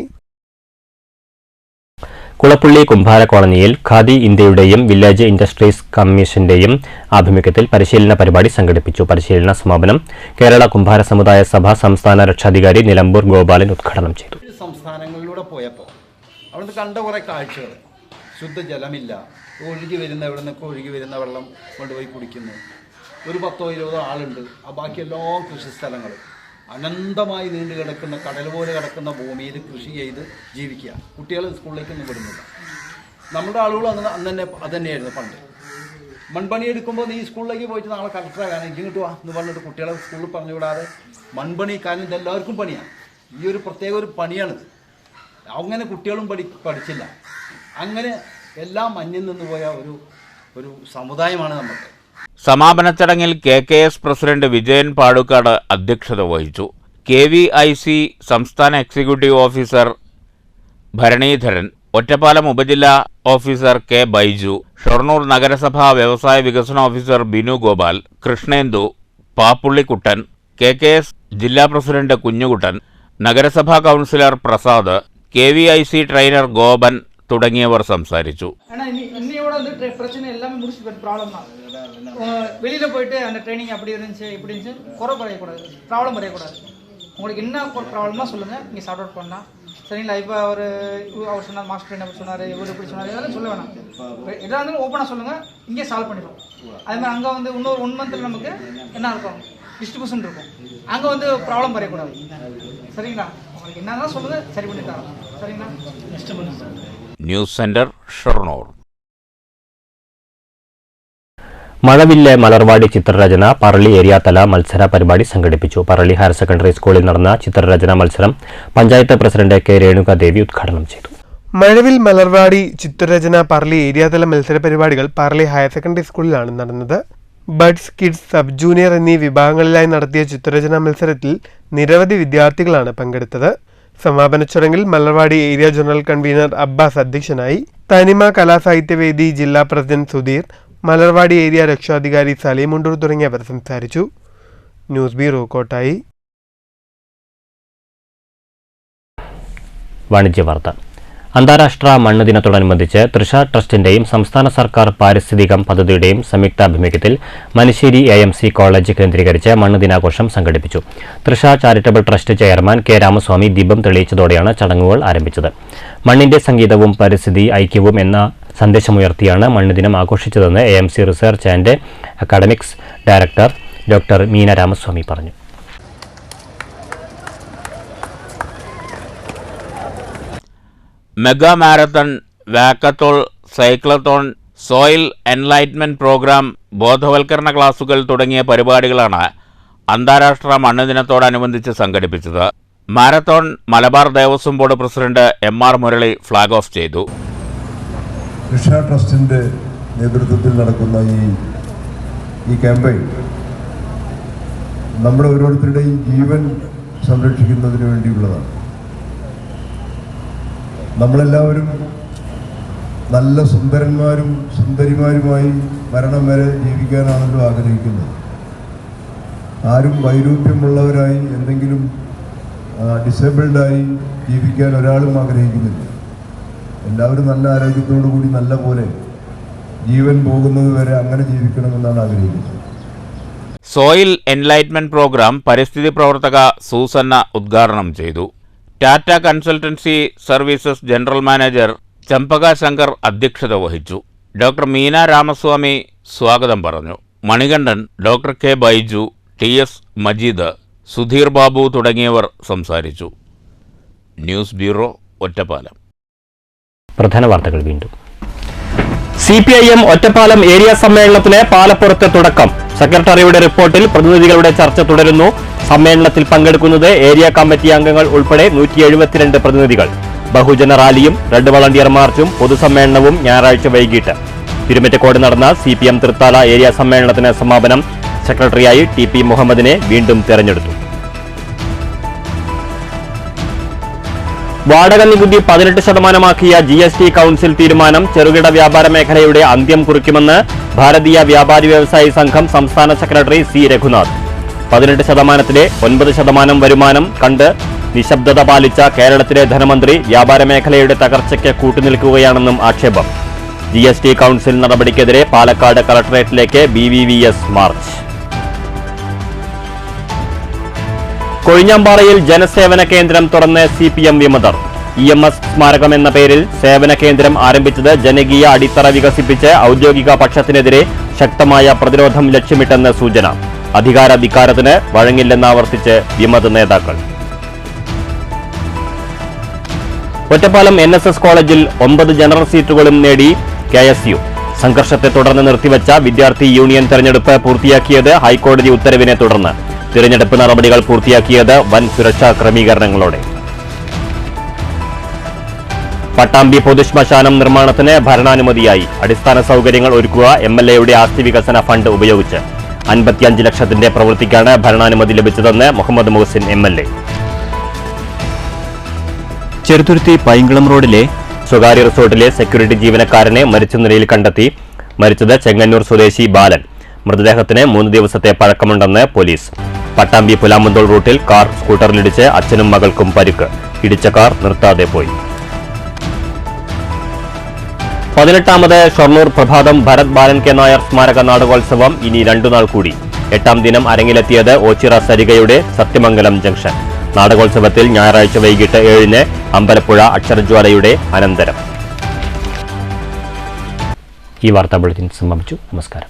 കുളപ്പള്ളി കുംഭാര കോളനിയിൽ ഖാദി ഇന്ത്യയുടെയും വില്ലേജ് ഇൻഡസ്ട്രീസ് കമ്മീഷന്റെയും ആഭിമുഖ്യത്തിൽ പരിശീലന പരിപാടി സംഘടിപ്പിച്ചു. പരിശീലന സമാപനം കേരള കുംഭാര സമുദായ സഭ സംസ്ഥാന രക്ഷാധികാരി നിലമ്പൂർ ഗോപാലൻ ഉദ്ഘാടനം ചെയ്തു. സംസ്ഥാനങ്ങളിലൂടെ പോയപ്പോൾ അവിടുന്ന് കണ്ട കുറേ കാഴ്ചകൾ, ശുദ്ധജലമില്ല, ഒഴുകി വരുന്ന എവിടെ നിന്നൊക്കെ ഒഴുകി വരുന്ന വെള്ളം കൊണ്ടുപോയി കുടിക്കുന്നു. ഒരു 10-20 ആളുണ്ട്. ബാക്കി എല്ലാ കൃഷിസ്ഥലങ്ങളും അനന്തമായി നീണ്ടു കിടക്കുന്ന കടൽ പോലെ കിടക്കുന്ന ഭൂമിയിൽ കൃഷി ചെയ്ത് ജീവിക്കുക. കുട്ടികൾ സ്കൂളിലേക്കൊന്നും വിടുന്നില്ല. നമ്മുടെ ആളുകൾ അന്ന് തന്നെ അത് തന്നെയായിരുന്നു പണ്ട്. മൺപണി എടുക്കുമ്പോൾ നീ സ്കൂളിലേക്ക് പോയിട്ട് നാളെ കളക്ടറാകാൻ ഇങ്ങോട്ട് വാ എന്ന് പറഞ്ഞിട്ട് കുട്ടികളെ സ്കൂളിൽ പറഞ്ഞു വിടാതെ മൺപണി, കാരണം ഇതെല്ലാവർക്കും പണിയാണ്. ഈ ഒരു പ്രത്യേക ഒരു പണിയാണിത്. അങ്ങനെ കുട്ടികളും പഠിച്ചില്ല. അങ്ങനെ എല്ലാം അന്യം നിന്ന് പോയ ഒരു സമുദായമാണ് നമുക്ക്. സമാപന ചടങ്ങിൽ KKS പ്രസിഡന്റ് വിജയൻ പാടുക്കാട് അധ്യക്ഷത വഹിച്ചു. KVIC സംസ്ഥാന എക്സിക്യൂട്ടീവ് ഓഫീസർ ഭരണീധരൻ, ഒറ്റപ്പാലം ഉപജില്ലാ ഓഫീസർ K. ബൈജു, ഷൊർണൂർ നഗരസഭാ വ്യവസായ വികസന ഓഫീസർ ബിനു ഗോപാൽ, കൃഷ്ണേന്ദു, പാപ്പുള്ളിക്കുട്ടൻ, KKS ജില്ലാ പ്രസിഡന്റ് കുഞ്ഞുകുട്ടൻ, നഗരസഭാ councillor Prasad, KVIC trainer Gopan തുടങ്ങിയവർ സംസാരിച്ചു. பிரச்சனை எல்லாமே முடிச்சு ப்ராப்ளம் தான். வெளியில் போயிட்டு அந்த ட்ரைனிங் அப்படி இருந்துச்சு இப்படி இருந்துச்சு குறை வரையக்கூடாது, ப்ராப்ளம் வரையக்கூடாது. உங்களுக்கு என்ன ஒரு ப்ராப்ளம்னா சொல்லுங்கள், நீங்கள் சார்ட் அவுட் பண்ணலாம். சரிங்களா? இப்போ அவர் சொன்னார், மாஸ்டர் என்ன சொன்னார், இவர் இப்படி சொன்னார், இதெல்லாம் சொல்ல வேணாம். எதாக இருந்தாலும் ஓப்பனாக சொல்லுங்கள், இங்கே சால்வ் பண்ணிடுவோம். அதே மாதிரி அங்கே வந்து இன்னொரு 1 மந்த்தில் நமக்கு என்ன இருக்கும், டிஸ்ட்ரிபியூஷன் இருக்கும். அங்கே வந்து ப்ராப்ளம் வரையக்கூடாது. சரிங்களா? உங்களுக்கு என்ன சொல்லுங்கள், சரி பண்ணி தரோம். சரிங்களா? நெக்ஸ்ட் பண்ணுங்க. News centre, Shoranur. മഴവില്ല് മലർവാടി ചിത്രരചന പറളി ഏരിയാതല മത്സര പരിപാടി സംഘടിപ്പിച്ചു. പറളി ഹയർ സെക്കൻഡറി സ്കൂളിൽ നടന്ന ചിത്രരചന മത്സരം പഞ്ചായത്ത് പ്രസിഡന്റ് K. രേണുകാദേവി ഉദ്ഘാടനം ചെയ്തു. മഴവിൽ മലർവാടി ചിത്രരചന പറളി ഏരിയാതല മത്സര പരിപാടികൾ പറളി ഹയർ സെക്കൻഡറി സ്കൂളിലാണ് നടന്നത്. ബഡ്സ്, കിഡ്സ്, സബ് ജൂനിയർ എന്നീ വിഭാഗങ്ങളിലായി നടത്തിയ ചിത്രരചനാ മത്സരത്തിൽ നിരവധി വിദ്യാർത്ഥികളാണ് പങ്കെടുത്തത്. സമാപന ചടങ്ങിൽ Malarvadi area general convener Abbas അധ്യക്ഷനായി. തനിമ കലാസാഹിത്യവേദി ജില്ലാ പ്രസിഡന്റ് സുധീർ, മലർവാടി ഏരിയ രക്ഷാധികാരി സലീം മുണ്ടൂർ തുടങ്ങിയവർ സംസാരിച്ചു. News bureau, Kottayi. വാണിജ്യ വാർത്ത. അന്താരാഷ്ട്ര മണ്ണ് ദിനത്തോടനുബന്ധിച്ച് തൃശ ട്രസ്റ്റിന്റെയും സംസ്ഥാന സർക്കാർ പാരിസ്ഥിതികം പദ്ധതിയുടെയും സംയുക്താഭിമുഖ്യത്തിൽ മനുശ്ശേരി AMC കോളേജ് കേന്ദ്രീകരിച്ച് മണ്ണ് ദിനാഘോഷം സംഘടിപ്പിച്ചു. Thrisha charitable trust chairman K. Ramaswamy ദീപം തെളിയിച്ചതോടെയാണ് ചടങ്ങുകൾ ആരംഭിച്ചത്. മണ്ണിന്റെ സംഗീതവും പരിസ്ഥിതി ഐക്യവും എന്ന സന്ദേശമുയർത്തിയാണ് മണ്ണ് ദിനം ആഘോഷിച്ചതെന്ന് AMC research and academics director doctor Meena Ramaswamy പറഞ്ഞു. Mega marathon, walkathon, cyclothon, soil enlightenment programme, ബോധവൽക്കരണ ക്ലാസുകൾ തുടങ്ങിയ പരിപാടികളാണ് അന്താരാഷ്ട്ര മണ്ണ് ദിനത്തോടനുബന്ധിച്ച് സംഘടിപ്പിച്ചത്. Marathon Malabar Devaswom board president MR Murali flag off ചെയ്തു. തൃശ ട്രസ്റ്റിൻ്റെ നേതൃത്വത്തിൽ നടക്കുന്ന ഈ ക്യാമ്പയിൻ നമ്മുടെ ഓരോരുത്തരുടെയും ജീവൻ സംരക്ഷിക്കുന്നതിന് വേണ്ടിയുള്ളതാണ്. നമ്മളെല്ലാവരും നല്ല സുന്ദരന്മാരും സുന്ദരിമാരുമായി മരണം വരെ ജീവിക്കാനാണല്ലോ ആഗ്രഹിക്കുന്നത്. ആരും വൈരൂപ്യമുള്ളവരായി എന്തെങ്കിലും ഡിസേബിൾഡായി ജീവിക്കാൻ ഒരാളും ആഗ്രഹിക്കുന്നില്ല. എല്ലാവരും നല്ല ആരോഗ്യത്തോടു കൂടി നല്ല പോലെ ജീവൻ പോകുന്നത് വരെ അങ്ങനെ ജീവിക്കണമെന്നാണ് ആഗ്രഹിക്കുന്നത്. സോയിൽ എൻലൈറ്റ്മെന്റ് പ്രോഗ്രാം പരിസ്ഥിതി പ്രവർത്തക സൂസന്ന ഉദ്ഘാടനം ചെയ്തു. Tata Consultancy Services general manager Champaka Shankar അധ്യക്ഷത വഹിച്ചു. ഡോക്ടർ മീന രാമസ്വാമി സ്വാഗതം പറഞ്ഞു. Manikandan, doctor K. Baiju, TS Majeed, Sudheer Babu തുടങ്ങിയവർ സംസാരിച്ചു. News bureau, Ottapalam. പ്രധാന വാർത്തകൾ വീണ്ടും. CPIM ഒറ്റപ്പാലം ഏരിയ സമ്മേളനത്തിന് പാലപ്പുറത്ത് തുടക്കം. സെക്രട്ടറിയുടെ റിപ്പോർട്ടിൽ പ്രതിനിധികളുടെ ചർച്ച തുടരുന്നു. സമ്മേളനത്തിൽ പങ്കെടുക്കുന്നത് ഏരിയ കമ്മിറ്റി അംഗങ്ങൾ ഉൾപ്പെടെ 172 പ്രതിനിധികൾ. ബഹുജന റാലിയും റെഡ് വളണ്ടിയർ മാർച്ചും പൊതുസമ്മേളനവും ഞായറാഴ്ച വൈകിട്ട്. തിരുമറ്റക്കോട് നടന്ന CPM തൃത്താല ഏരിയ സമ്മേളനത്തിന് സമാപനം. സെക്രട്ടറിയായി TP മുഹമ്മദിനെ വീണ്ടും തെരഞ്ഞെടുത്തു. വാടക നികുതി 18% GST കൌൺസിൽ തീരുമാനം ചെറുകിട വ്യാപാര മേഖലയുടെ അന്ത്യം കുറിക്കുമെന്ന് ഭാരതീയ വ്യാപാരി വ്യവസായി സംഘം സംസ്ഥാന സെക്രട്ടറി C. രഘുനാഥ്. 18%-ലെ 9% വരുമാനം കണ്ട് നിശബ്ദത പാലിച്ച കേരളത്തിലെ ധനമന്ത്രി വ്യാപാര മേഖലയുടെ തകർച്ചയ്ക്ക് കൂട്ടുനിൽക്കുകയാണെന്നും ആക്ഷേപം. GST കൌൺസിൽ നടപടിക്കെതിരെ പാലക്കാട് കളക്ടറേറ്റിലേക്ക് BVVS മാർച്ച്. കൊഴിഞ്ഞാമ്പാറയിൽ ജനസേവന കേന്ദ്രം തുറന്ന് CPM വിമതർ. EMS സ്മാരകം എന്ന പേരിൽ സേവന കേന്ദ്രം ആരംഭിച്ചത് ജനകീയ അടിത്തറ വികസിപ്പിച്ച് ഔദ്യോഗിക പക്ഷത്തിനെതിരെ ശക്തമായ പ്രതിരോധം ലക്ഷ്യമിട്ടെന്ന് സൂചന. അധികാര ധിക്കാരത്തിന് വഴങ്ങില്ലെന്നാവർത്തിച്ച് വിമത നേതാക്കൾ. ഒറ്റപ്പാലം NSS കോളേജിൽ 9 ജനറൽ സീറ്റുകളും നേടി KSU. സംഘർഷത്തെ തുടർന്ന് നിർത്തിവെച്ച വിദ്യാർത്ഥി യൂണിയൻ തെരഞ്ഞെടുപ്പ് പൂർത്തിയാക്കിയത് ഹൈക്കോടതി ഉത്തരവിനെ തുടർന്ന്. തിരഞ്ഞെടുപ്പ് നടപടികൾ പൂർത്തിയാക്കിയത് വൻ സുരക്ഷാ ക്രമീകരണങ്ങളോടെ. പട്ടാമ്പി പൊതുശ്മശാനം നിർമ്മാണത്തിന് ഭരണാനുമതിയായി. അടിസ്ഥാന സൗകര്യങ്ങൾ ഒരുക്കുക MLAയുടെ ആസ്തി വികസന ഫണ്ട് ഉപയോഗിച്ച്. 55 ലക്ഷത്തിന്റെ പ്രവൃത്തിക്കാണ് ഭരണാനുമതി ലഭിച്ചതെന്ന് മുഹമ്മദ് മുഹസിൻ MLA. ചെറുതുരുത്തി പൈങ്കുളം റോഡിലെ സ്വകാര്യ റിസോർട്ടിലെ സെക്യൂരിറ്റി ജീവനക്കാരനെ മരിച്ച നിലയിൽ കണ്ടെത്തി. മരിച്ചത് ചെങ്ങന്നൂർ സ്വദേശി ബാലൻ. മൃതദേഹത്തിന് 3 ദിവസത്തെ പഴക്കമുണ്ടെന്ന് പോലീസ്. പട്ടാമ്പി പുലാമന്തോൾ റൂട്ടിൽ കാർ സ്കൂട്ടറിലിടിച്ച് അച്ഛനും മകൾക്കും പരിക്ക്. ഇടിച്ച കാർ നിർത്താതെ പോയി. 18ാമത് ഷൊർണൂർ പ്രഭാതം ഭരത് ബാലൻ കെ നായർ സ്മാരക നാടകോത്സവം ഇനി 2 നാൾ കൂടി. 8ാം ദിനം അരങ്ങിലെത്തിയത് ഓച്ചിറ സരികയുടെ സത്യമംഗലം ജംഗ്ഷൻ. നാടകോത്സവത്തിൽ ഞായറാഴ്ച വൈകിട്ട് 7-ന് അമ്പലപ്പുഴ അക്ഷരജ്വാലയുടെ അനന്തരം. ഈ വാർത്താ ബുള്ളറ്റിൻ സമാപിച്ചു. നമസ്കാരം.